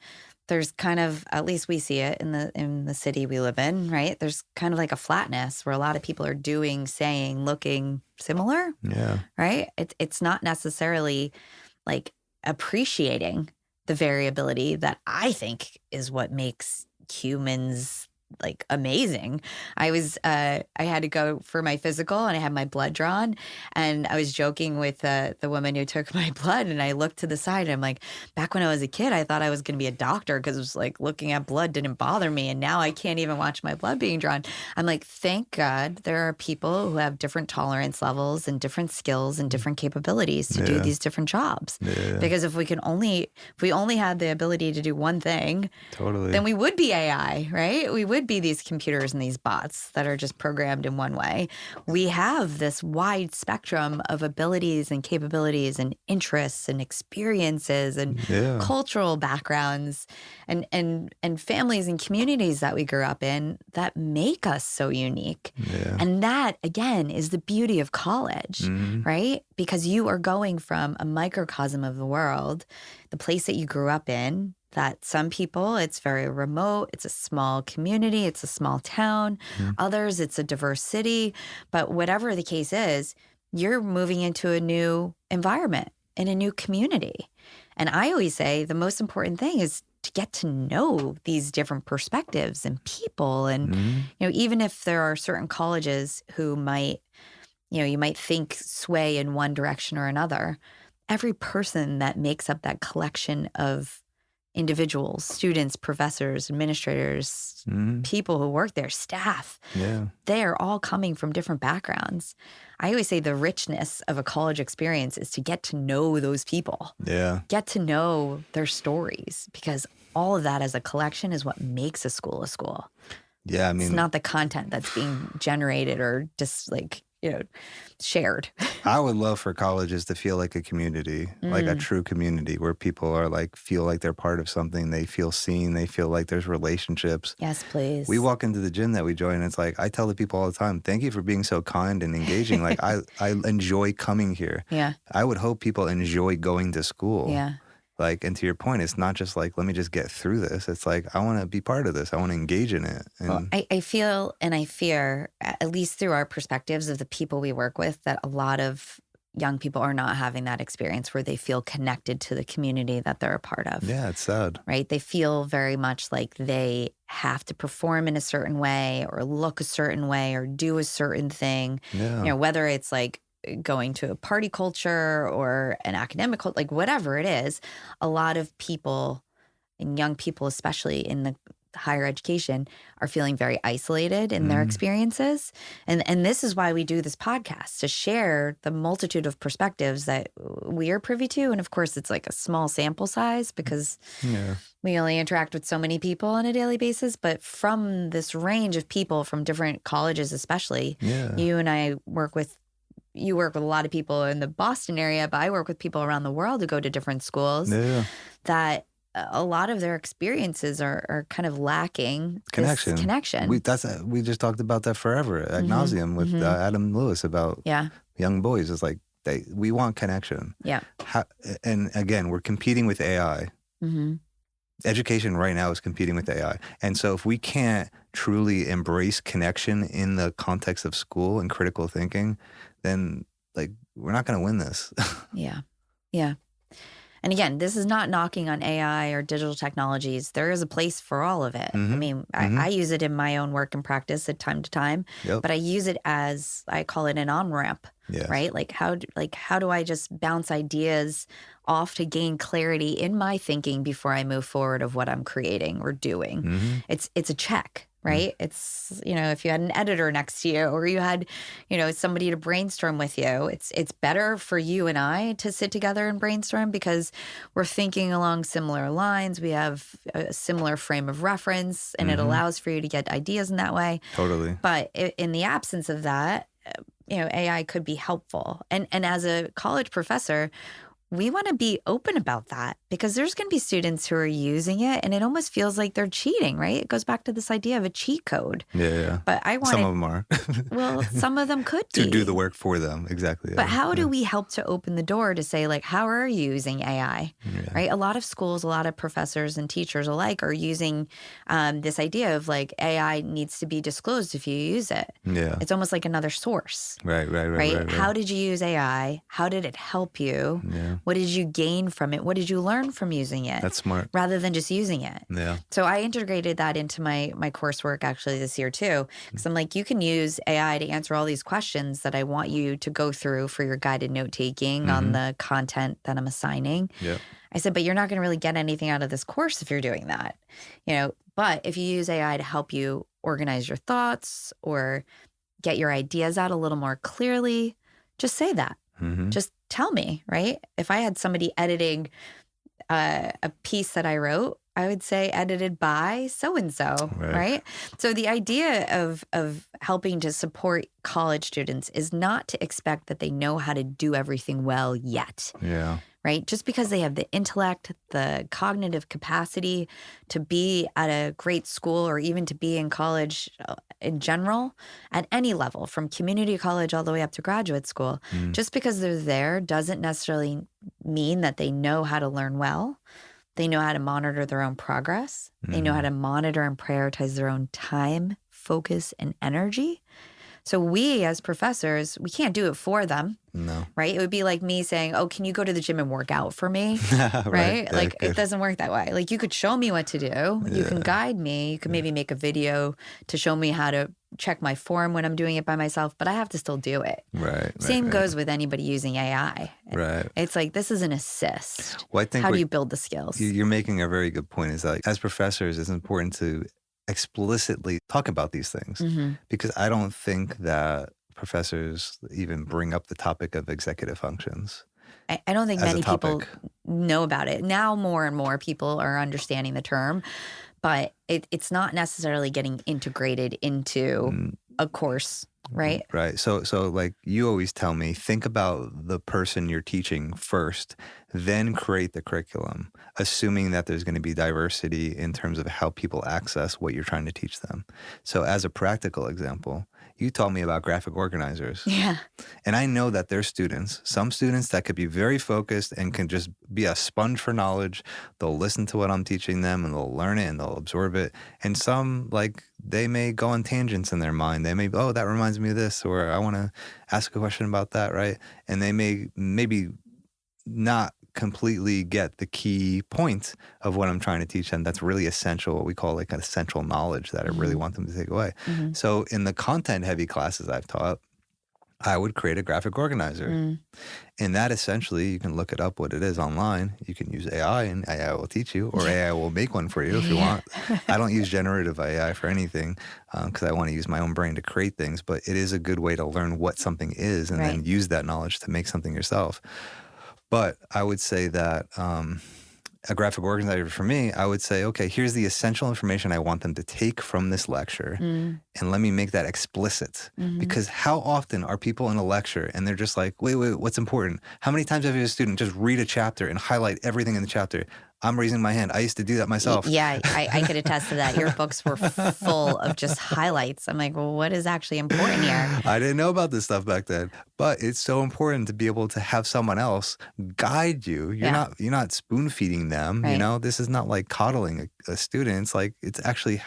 There's kind of, at least we see it in the city we live in, right? There's kind of like a flatness where a lot of people are doing, saying, looking similar. Yeah. Right? It's not necessarily like appreciating the variability that I think is what makes humans like amazing. I had to go for my physical and I had my blood drawn, and I was joking with the woman who took my blood, and I looked to the side and I'm like, back when I was a kid, I thought I was going to be a doctor because it was like looking at blood didn't bother me, and now I can't even watch my blood being drawn. I'm like, thank God there are people who have different tolerance levels and different skills and different capabilities to do these different jobs. Because if we only had the ability to do one thing, then we would be AI, right? We would be these computers and these bots that are just programmed in one way. We have this wide spectrum of abilities and capabilities and interests and experiences and cultural backgrounds and families and communities that we grew up in that make us so unique. And that, again, is the beauty of college, right? Because you are going from a microcosm of the world, the place that you grew up in, that some people, it's very remote, it's a small community, it's a small town. Others, it's a diverse city. But whatever the case is, you're moving into a new environment in a new community. And I always say the most important thing is to get to know these different perspectives and people. And, even if there are certain colleges who might, you might think sway in one direction or another, every person that makes up that collection of individuals, students, professors, administrators, people who work there, staff, they are all coming from different backgrounds. I always say the richness of a college experience is to get to know those people. Get to know their stories, because all of that as a collection is what makes a school a school. Yeah, I mean, it's not the content that's being generated or just shared. I would love for colleges to feel like a community, like a true community where people are feel like they're part of something. They feel seen. They feel like there's relationships. Yes, please. We walk into the gym that we join, and it's I tell the people all the time, thank you for being so kind and engaging. I enjoy coming here. Yeah. I would hope people enjoy going to school. Yeah. And to your point, it's not just let me just get through this. It's I want to be part of this. I want to engage in it. And well, I feel and I fear, at least through our perspectives of the people we work with, that a lot of young people are not having that experience where they feel connected to the community that they're a part of. Yeah, it's sad. Right? They feel very much like they have to perform in a certain way or look a certain way or do a certain thing. Yeah. Whether it's going to a party culture or an academic culture, whatever it is, a lot of people, and young people especially in the higher education, are feeling very isolated in their experiences. And this is why we do this podcast, to share the multitude of perspectives that we are privy to. And of course, it's a small sample size because we only interact with so many people on a daily basis. But from this range of people from different colleges especially, you and I you work with a lot of people in the Boston area, but I work with people around the world who go to different schools that a lot of their experiences are kind of lacking connection. We just talked about that forever ad nauseum with Adam Lewis about young boys. It's we want connection. Yeah. And again, we're competing with AI. Education right now is competing with AI. And so if we can't truly embrace connection in the context of school and critical thinking, then we're not going to win this. Yeah. And again, this is not knocking on AI or digital technologies. There is a place for all of it. I mean, I use it in my own work and practice at time to time, but I use it as, I call it an on-ramp, right? How do I just bounce ideas off to gain clarity in my thinking before I move forward of what I'm creating or doing? It's a check. Right? It's, if you had an editor next to you or you had, somebody to brainstorm with you, it's better for you and I to sit together and brainstorm because we're thinking along similar lines. We have a similar frame of reference and it allows for you to get ideas in that way. Totally. But in the absence of that, AI could be helpful. And as a college professor, we want to be open about that because there's going to be students who are using it and it almost feels like they're cheating, right? It goes back to this idea of a cheat code. Yeah. But I want some of them are. Well, some of them could be. To do the work for them. Exactly. But how do we help to open the door to say, how are you using AI? Right? A lot of schools, a lot of professors and teachers alike are using this idea of AI needs to be disclosed if you use it. Yeah. It's almost like another source. Right. How did you use AI? How did it help you? Yeah. What did you gain from it? What did you learn from using it? That's smart. Rather than just using it. Yeah. So I integrated that into my coursework actually this year too. Because I'm you can use AI to answer all these questions that I want you to go through for your guided note taking on the content that I'm assigning. Yeah. I said, but you're not going to really get anything out of this course if you're doing that. But if you use AI to help you organize your thoughts or get your ideas out a little more clearly, just say that. Just tell me, right? If I had somebody editing a piece that I wrote, I would say edited by so-and-so, right? So the idea of helping to support college students is not to expect that they know how to do everything well yet. Yeah. Right? Just because they have the intellect, the cognitive capacity to be at a great school or even to be in college in general, at any level, from community college all the way up to graduate school, just because they're there doesn't necessarily mean that they know how to learn well. They know how to monitor their own progress. They know how to monitor and prioritize their own time, focus, and energy. So we as professors, we can't do it for them. No. Right? It would be like me saying, oh, can you go to the gym and work out for me? Right? Yeah, Like it doesn't work that way. Like you could show me what to do. You can guide me. You can maybe make a video to show me how to check my form when I'm doing it by myself, but I have to still do it. Right. Same goes with anybody using AI. Right. It's like, this is an assist. Well, I think how do you build the skills? You're making a very good point, is that as professors, it's important to explicitly talk about these things, because I don't think that professors even bring up the topic of executive functions. I don't think many people know about it. Now more and more people are understanding the term, but it's not necessarily getting integrated into a course, right? Right. So like you always tell me, think about the person you're teaching first, then create the curriculum, assuming that there's going to be diversity in terms of how people access what you're trying to teach them. So as a practical example, you told me about graphic organizers. Yeah. And I know that there's some students that could be very focused and can just be a sponge for knowledge. They'll listen to what I'm teaching them and they'll learn it and they'll absorb it. And some, like, they may go on tangents in their mind. They may, oh, that reminds me of this, or I want to ask a question about that, right? And they may maybe not completely get the key point of what I'm trying to teach them. That's really essential, what we call like an essential knowledge that I really want them to take away. So in the content-heavy classes I've taught, I would create a graphic organizer. And that essentially, you can look it up what it is online. You can use AI and AI will teach you, or AI will make one for you if you want. I don't use generative AI for anything because I want to use my own brain to create things, but it is a good way to learn what something is and then use that knowledge to make something yourself. But I would say that a graphic organizer for me, I would say, okay, here's the essential information I want them to take from this lecture, and let me make that explicit. Because how often are people in a lecture and they're just like, wait, what's important? How many times have you had a student just read a chapter and highlight everything in the chapter? I'm raising my hand. I used to do that myself. Yeah, I could attest to that. Your books were full of just highlights. I'm like, well, what is actually important here? I didn't know about this stuff back then, but it's so important to be able to have someone else guide you. You're not spoon feeding them. You know, this is not like coddling a student. It's like it's actually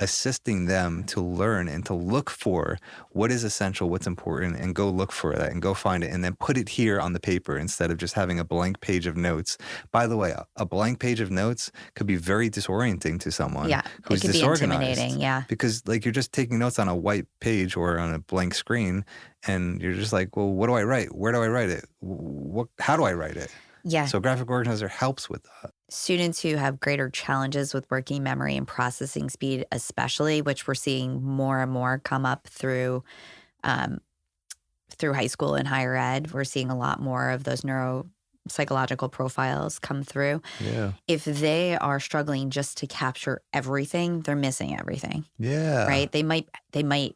assisting them to learn and to look for what is essential, what's important, and go look for that and go find it and then put it here on the paper instead of just having a blank page of notes. By the way, a blank page of notes could be very disorienting to someone who's it could disorganized. Be intimidating, because like you're just taking notes on a white page or on a blank screen and you're just like, well, what do I write? Where do I write it? How do I write it? Yeah. So graphic organizer helps with that. Students who have greater challenges with working memory and processing speed, especially, which we're seeing more and more come up through high school and higher ed. We're seeing a lot more of those neuropsychological profiles come through. Yeah. If they are struggling just to capture everything, they're missing everything. Yeah. Right? They might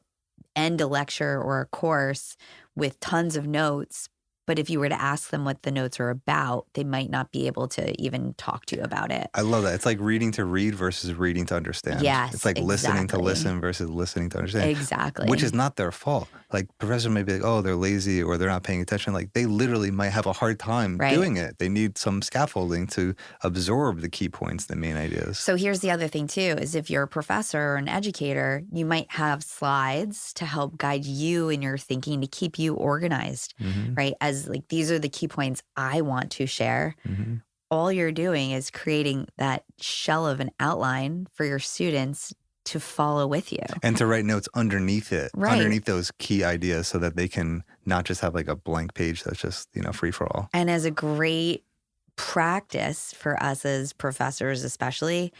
end a lecture or a course with tons of notes, but if you were to ask them what the notes are about, they might not be able to even talk to you about it. I love that. It's like reading to read versus reading to understand. Yes, it's like listening to listen versus listening to understand. Exactly. Which is not their fault. Like professors may be like, oh, they're lazy or they're not paying attention. Like they literally might have a hard time doing it. They need some scaffolding to absorb the key points, the main ideas. So here's the other thing too, is if you're a professor or an educator, you might have slides to help guide you in your thinking to keep you organized, right? As like, these are the key points I want to share. All you're doing is creating that shell of an outline for your students to follow with you. And to write notes underneath it, underneath those key ideas so that they can not just have like a blank page that's just, free for all. And as a great practice for us as professors especially,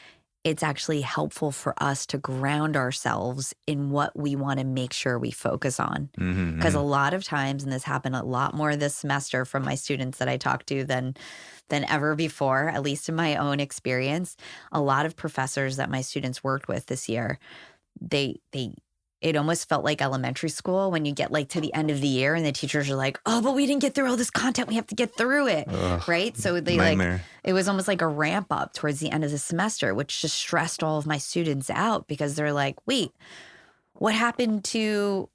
it's actually helpful for us to ground ourselves in what we want to make sure we focus on. Because a lot of times, and this happened a lot more this semester from my students that I talked to than ever before, at least in my own experience, a lot of professors that my students worked with this year, it almost felt like elementary school when you get like to the end of the year and the teachers are like, oh, but we didn't get through all this content. We have to get through it. Right. So it was almost like a ramp up towards the end of the semester, which just stressed all of my students out because they're like, wait, what happened to,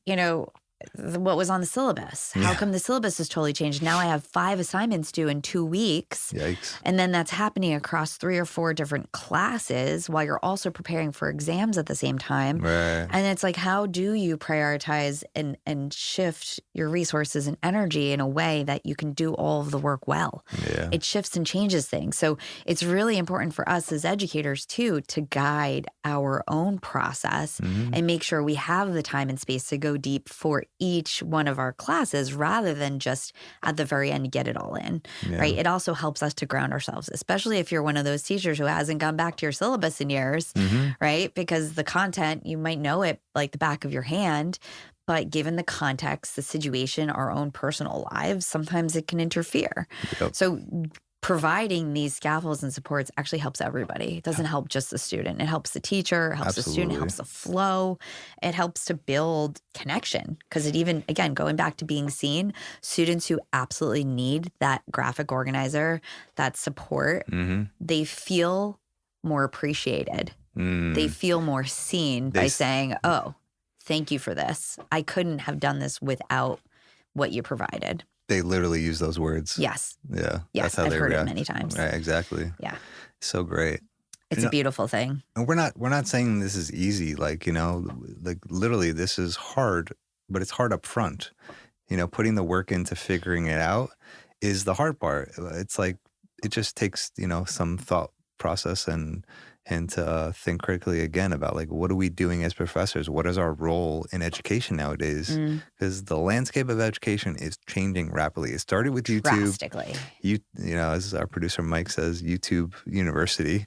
what was on the syllabus? How come the syllabus is totally changed? Now I have 5 assignments due in 2 weeks. Yikes. And then that's happening across 3 or 4 different classes while you're also preparing for exams at the same time. Right. And it's like, how do you prioritize and shift your resources and energy in a way that you can do all of the work well? Yeah. It shifts and changes things. So it's really important for us as educators too to guide our own process and make sure we have the time and space to go deep for each one of our classes rather than just at the very end get it all in, right? It also helps us to ground ourselves, especially if you're one of those teachers who hasn't gone back to your syllabus in years, right? Because the content, you might know it like the back of your hand, but given the context, the situation, our own personal lives, sometimes it can interfere. Yep. So providing these scaffolds and supports actually helps everybody. It doesn't help just the student. It helps the teacher, it helps the student, it helps the flow. It helps to build connection because it even, again, going back to being seen, students who absolutely need that graphic organizer, that support, they feel more appreciated. They feel more seen by saying, oh, thank you for this. I couldn't have done this without what you provided. They literally use those words. Yes. Yeah. Yes, That's how I've they heard react. it many times. Right, exactly. Yeah. So great. It's a beautiful thing. And we're not saying this is easy. Like, like literally this is hard, but it's hard up front. Putting the work into figuring it out is the hard part. It's like, it just takes, some thought process and to think critically again about like, what are we doing as professors? What is our role in education nowadays? Because the landscape of education is changing rapidly. It started with YouTube. Drastically. As our producer Mike says, YouTube University.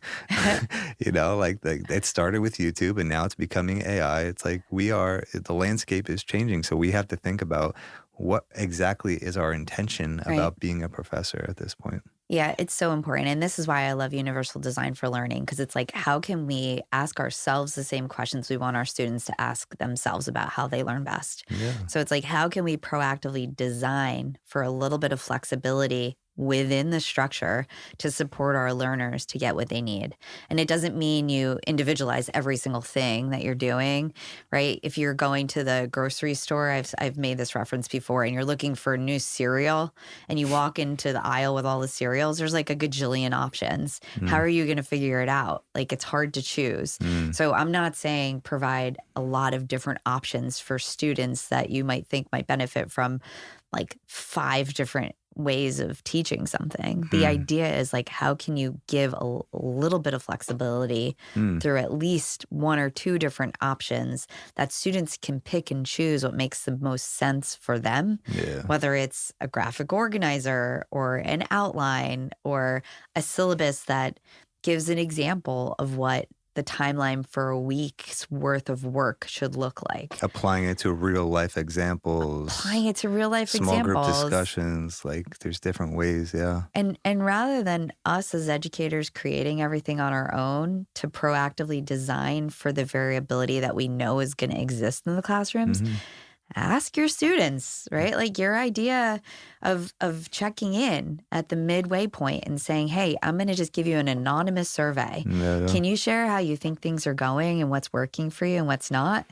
It started with YouTube and now it's becoming AI. It's like the landscape is changing. So we have to think about what exactly is our intention about being a professor at this point. Yeah, it's so important. And this is why I love universal design for learning, because it's like, how can we ask ourselves the same questions we want our students to ask themselves about how they learn best? Yeah. So it's like, how can we proactively design for a little bit of flexibility within the structure to support our learners to get what they need? And it doesn't mean you individualize every single thing that you're doing, right? If you're going to the grocery store, I've made this reference before, and you're looking for new cereal and you walk into the aisle with all the cereals, there's like a gajillion options. How are you going to figure it out? Like, it's hard to choose. So I'm not saying provide a lot of different options for students that you might think might benefit from like 5 different ways of teaching something. The idea is like, how can you give a little bit of flexibility through at least 1 or 2 different options that students can pick and choose what makes the most sense for them, whether it's a graphic organizer or an outline or a syllabus that gives an example of what the timeline for a week's worth of work should look like. Applying it to real life examples. Small group discussions. Like, there's different ways, And rather than us as educators creating everything on our own to proactively design for the variability that we know is going to exist in the classrooms, ask your students, right? Like, your idea of checking in at the midway point and saying, hey, I'm going to just give you an anonymous survey. Can you share how you think things are going and what's working for you and what's not?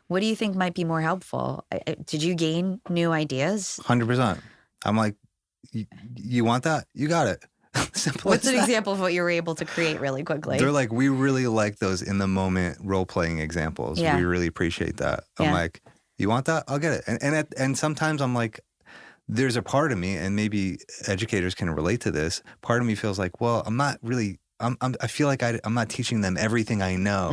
What do you think might be more helpful? Did you gain new ideas? 100%. I'm like, you want that? You got it. What's an example of what you were able to create really quickly? They're like, we really like those in the moment role-playing examples. We really appreciate that. I'm like, you want that? I'll get it. And sometimes I'm like, there's a part of me, and maybe educators can relate to this. Part of me feels like, well, I'm not really. I feel like I'm not teaching them everything I know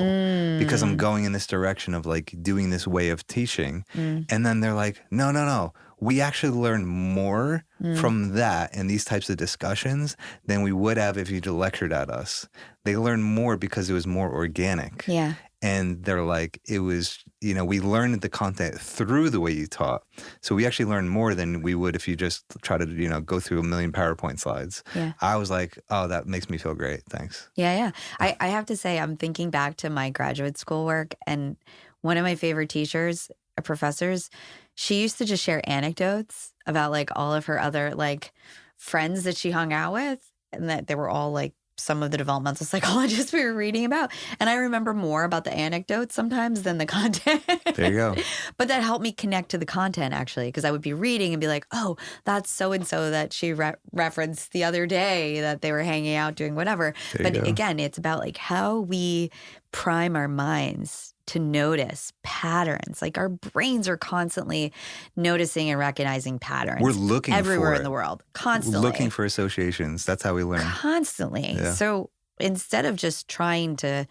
because I'm going in this direction of like doing this way of teaching. And then they're like, no. We actually learn more from that and these types of discussions than we would have if you lectured at us. They learn more because it was more organic. Yeah. And they're like, it was, we learned the content through the way you taught. So we actually learned more than we would if you just try to, go through a million PowerPoint slides. Yeah. I was like, oh, that makes me feel great. Thanks. Yeah. I have to say, I'm thinking back to my graduate school work, and one of my favorite teachers, professors, she used to just share anecdotes about like all of her other like friends that she hung out with, and that they were all like some of the developmental psychologists we were reading about. And I remember more about the anecdotes sometimes than the content. There you go. But that helped me connect to the content, actually, because I would be reading and be like, oh, that's so-and-so that she referenced the other day that they were hanging out doing whatever. But again, it's about like how we prime our minds to notice patterns. Like our brains are constantly noticing and recognizing patterns. We're looking everywhere for in the world, constantly. We're looking for associations. That's how we learn. Constantly. Yeah. So instead of just trying to,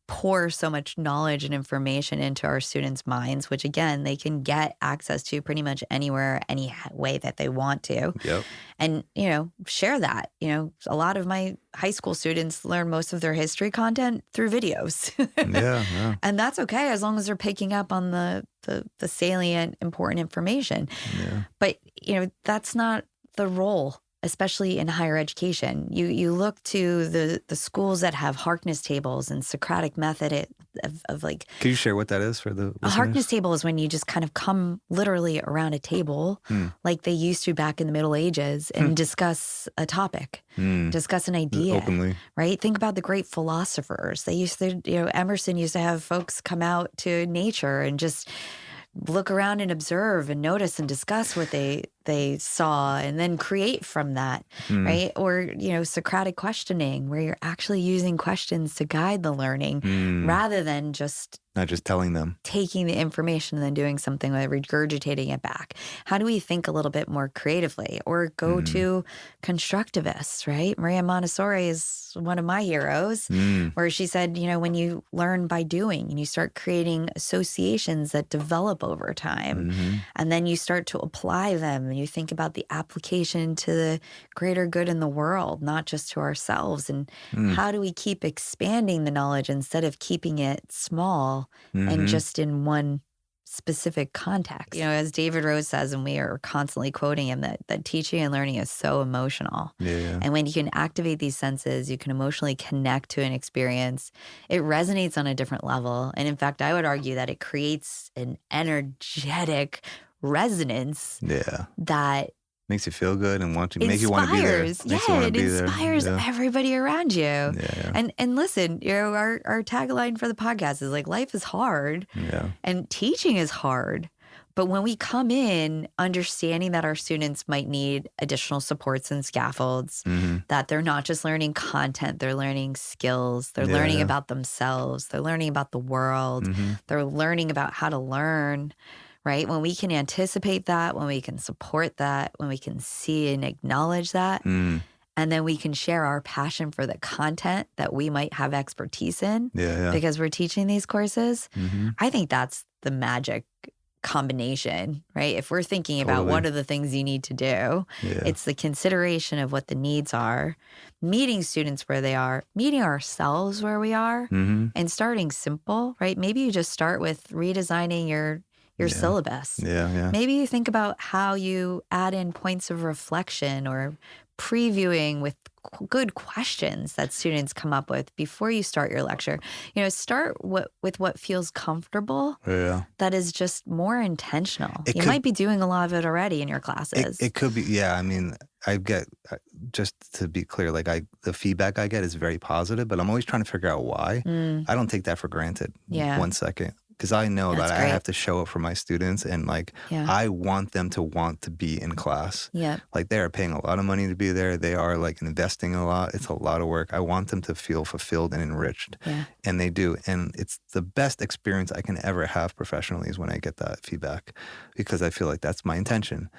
pour so much knowledge and information into our students' minds, which again, they can get access to pretty much anywhere, any way that they want to. Yep. And, share that. A lot of my high school students learn most of their history content through videos. Yeah. And that's okay as long as they're picking up on the salient, important information. Yeah. But, that's not the role, especially in higher education. You look to the schools that have Harkness tables and Socratic method of like... Can you share what that is for the listeners? A Harkness table is when you just kind of come literally around a table like they used to back in the Middle Ages and discuss a topic, discuss an idea. Openly. Right? Think about the great philosophers. They used to, Emerson used to have folks come out to nature and just look around and observe and notice and discuss what they saw and then create from that, right? Or, Socratic questioning, where you're actually using questions to guide the learning rather than just not just telling them, taking the information and then doing something with it, regurgitating it back. How do we think a little bit more creatively? Or go to constructivists, right? Maria Montessori is one of my heroes, where she said, when you learn by doing and you start creating associations that develop over time, and then you start to apply them and you think about the application to the greater good in the world, not just to ourselves. And how do we keep expanding the knowledge instead of keeping it small and just in one specific context? As David Rose says, and we are constantly quoting him, that teaching and learning is so emotional. Yeah. And when you can activate these senses, you can emotionally connect to an experience. It resonates on a different level. And in fact, I would argue that it creates an energetic resonance that makes you feel good and make you want to be there. It inspires everybody around you. Yeah. And listen, our tagline for the podcast is like, life is hard and teaching is hard. But when we come in understanding that our students might need additional supports and scaffolds, that they're not just learning content, they're learning skills, they're learning about themselves, they're learning about the world, they're learning about how to learn. Right? When we can anticipate that, when we can support that, when we can see and acknowledge that, and then we can share our passion for the content that we might have expertise in because we're teaching these courses, I think that's the magic combination, right? If we're thinking about what are the things you need to do, it's the consideration of what the needs are, meeting students where they are, meeting ourselves where we are, and starting simple, right? Maybe you just start with redesigning your syllabus. Maybe you think about how you add in points of reflection or previewing with good questions that students come up with before you start your lecture. Start with what feels comfortable. That is just more intentional. You might be doing a lot of it already in your classes. It could be. I mean, I get, just to be clear, like the feedback I get is very positive, but I'm always trying to figure out why. I don't take that for granted. 1 second. Because I know that I have to show up for my students and I want them to want to be in class. Like they are paying a lot of money to be there. They are investing a lot. It's a lot of work. I want them to feel fulfilled and enriched. And they do. And it's the best experience I can ever have professionally is when I get that feedback, because I feel like that's my intention.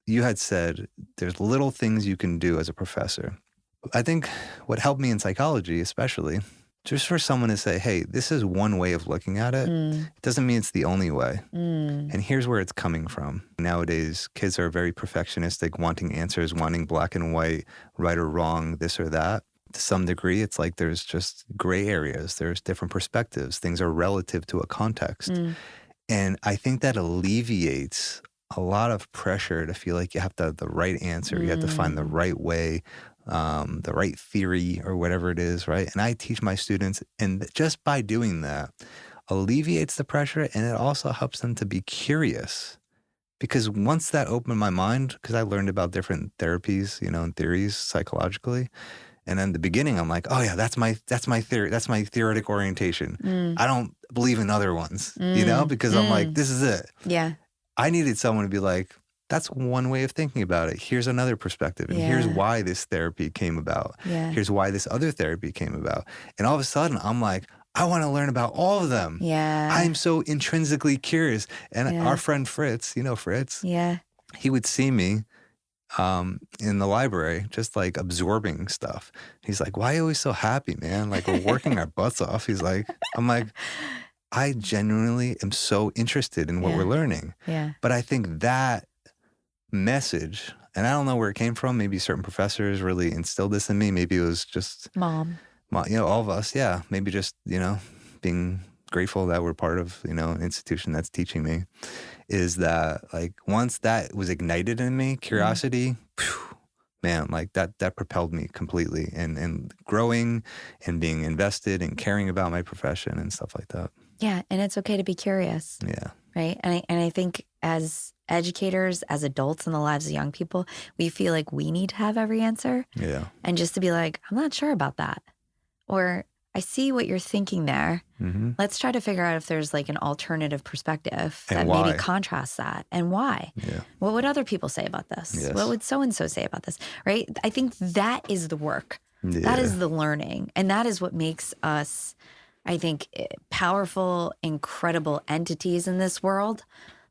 You had said there's little things you can do as a professor. I think what helped me in psychology especially, just for someone to say, hey, this is one way of looking at it. It doesn't mean it's the only way. And here's where it's coming from. Nowadays, kids are very perfectionistic, wanting answers, wanting black and white, right or wrong, this or that. To some degree, it's like there's just gray areas. There's different perspectives. Things are relative to a context. And I think that alleviates a lot of pressure to feel like you have to have the right answer. You have to find the right way, the right theory or whatever it is, right? And I teach my students, and just by doing that, alleviates the pressure, and it also helps them to be curious. Because once that opened my mind, because I learned about different therapies, and theories psychologically, And in the beginning, I'm like, oh yeah, that's my theory. That's my theoretic orientation. I don't believe in other ones, because I'm like, this is it. Yeah. I needed someone to be like, that's one way of thinking about it. Here's another perspective. And here's why this therapy came about. Yeah. Here's why this other therapy came about. And all of a sudden, I'm like, I want to learn about all of them. Yeah. I'm so intrinsically curious. And our friend Fritz, Fritz? Yeah. He would see me in the library, just like absorbing stuff. He's like, why are you always so happy, man? Like, we're working our butts off. I'm like, I genuinely am so interested in what we're learning. Yeah. But I think that message, and I don't know where it came from. Maybe certain professors really instilled this in me. Maybe it was just Mom, all of us. Yeah. Maybe just, being grateful that we're part of, an institution that's teaching me, is that like once that was ignited in me, curiosity, man, like that propelled me completely and growing and being invested and caring about my profession and stuff like that. Yeah. And it's okay to be curious. Yeah. Right. And I think as educators, as adults in the lives of young people, we feel like we need to have every answer. Yeah. And just to be like, I'm not sure about that. Or I see what you're thinking there. Mm-hmm. Let's try to figure out if there's like an alternative perspective that why? maybe contrasts that, and why. Yeah. What would other people say about this? Yes. What would so-and-so say about this? Right? I think that is the work. Yeah. That is the learning. And that is what makes us, I think, powerful, incredible entities in this world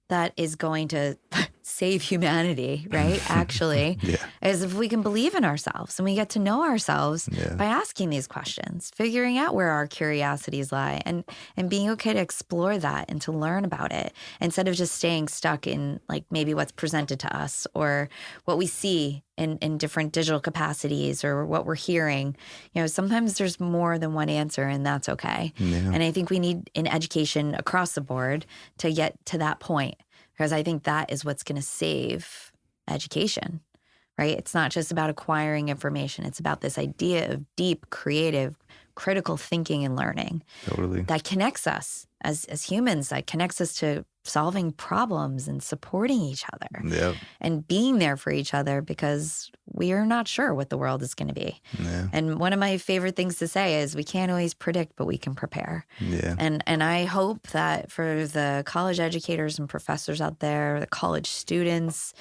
that is going to save humanity, right? Actually, is if we can believe in ourselves and we get to know ourselves by asking these questions, figuring out where our curiosities lie, and being okay to explore that and to learn about it instead of just staying stuck in like maybe what's presented to us or what we see in different digital capacities or what we're hearing. Sometimes there's more than one answer, and that's okay. Yeah. And I think we need in education across the board to get to that point, because I think that is what's going to save education, right? It's not just about acquiring information. It's about this idea of deep, creative, critical thinking and learning. Totally. That connects us as humans, that connects us to solving problems and supporting each other. Yep. And being there for each other because we are not sure what the world is going to be. Yeah. And one of my favorite things to say is we can't always predict, but we can prepare. Yeah. And I hope that for the college educators and professors out there, the college students,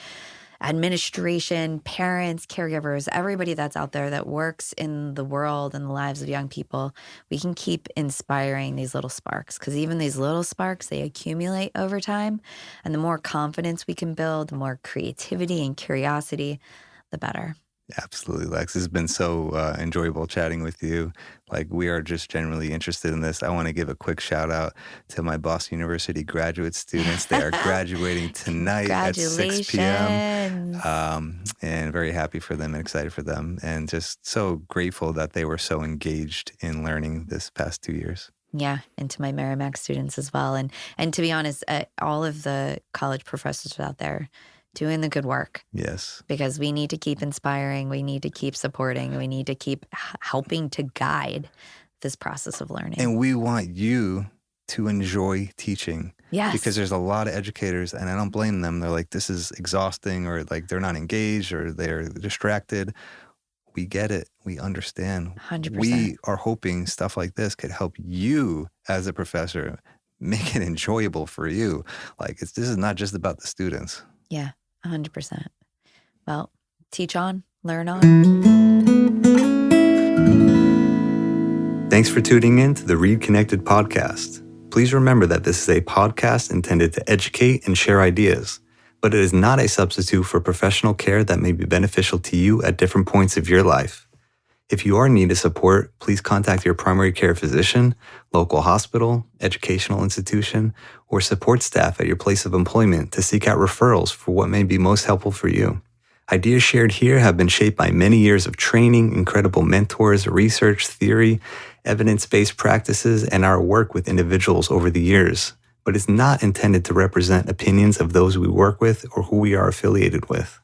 administration, parents, caregivers, everybody that's out there that works in the world and the lives of young people, we can keep inspiring these little sparks, because even these little sparks, they accumulate over time. And the more confidence we can build, the more creativity and curiosity, the better. Absolutely, Lex. It's been so enjoyable chatting with you. Like, we are just genuinely interested in this. I want to give a quick shout out to my Boston University graduate students. They are graduating tonight at 6 p.m. And very happy for them and excited for them. And just so grateful that they were so engaged in learning this past 2 years. Yeah, and to my Merrimack students as well. And to be honest, all of the college professors out there doing the good work. Yes. Because we need to keep inspiring, we need to keep supporting, we need to keep helping to guide this process of learning. And we want you to enjoy teaching. Yes. Because there's a lot of educators, and I don't blame them. They're like, this is exhausting, or like they're not engaged, or they're distracted. We get it. We understand. 100%. We are hoping stuff like this could help you as a professor make it enjoyable for you. Like, this is not just about the students. Yeah, 100%. Well, teach on, learn on. Thanks for tuning in to the ReidConnect-Ed podcast. Please remember that this is a podcast intended to educate and share ideas, but it is not a substitute for professional care that may be beneficial to you at different points of your life. If you are in need of support, please contact your primary care physician, local hospital, educational institution, or support staff at your place of employment to seek out referrals for what may be most helpful for you. Ideas shared here have been shaped by many years of training, incredible mentors, research, theory, evidence-based practices, and our work with individuals over the years, but it's not intended to represent opinions of those we work with or who we are affiliated with.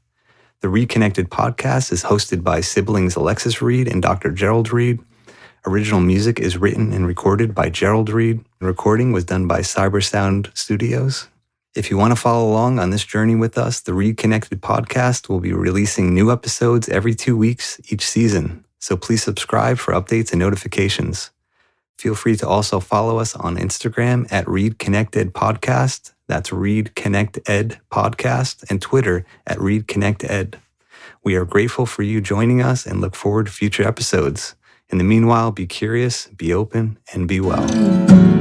The ReidConnect-Ed podcast is hosted by siblings Alexis Reid and Dr. Gerald Reid. Original music is written and recorded by Gerald Reid. Recording was done by Cybersound Studios. If you want to follow along on this journey with us, the ReidConnect-Ed podcast will be releasing new episodes every 2 weeks each season. So please subscribe for updates and notifications. Feel free to also follow us on Instagram at ReidConnect-Ed Podcast. That's ReidConnect-Ed Podcast, and Twitter at ReidConnect-Ed. We are grateful for you joining us and look forward to future episodes. In the meanwhile, be curious, be open, and be well.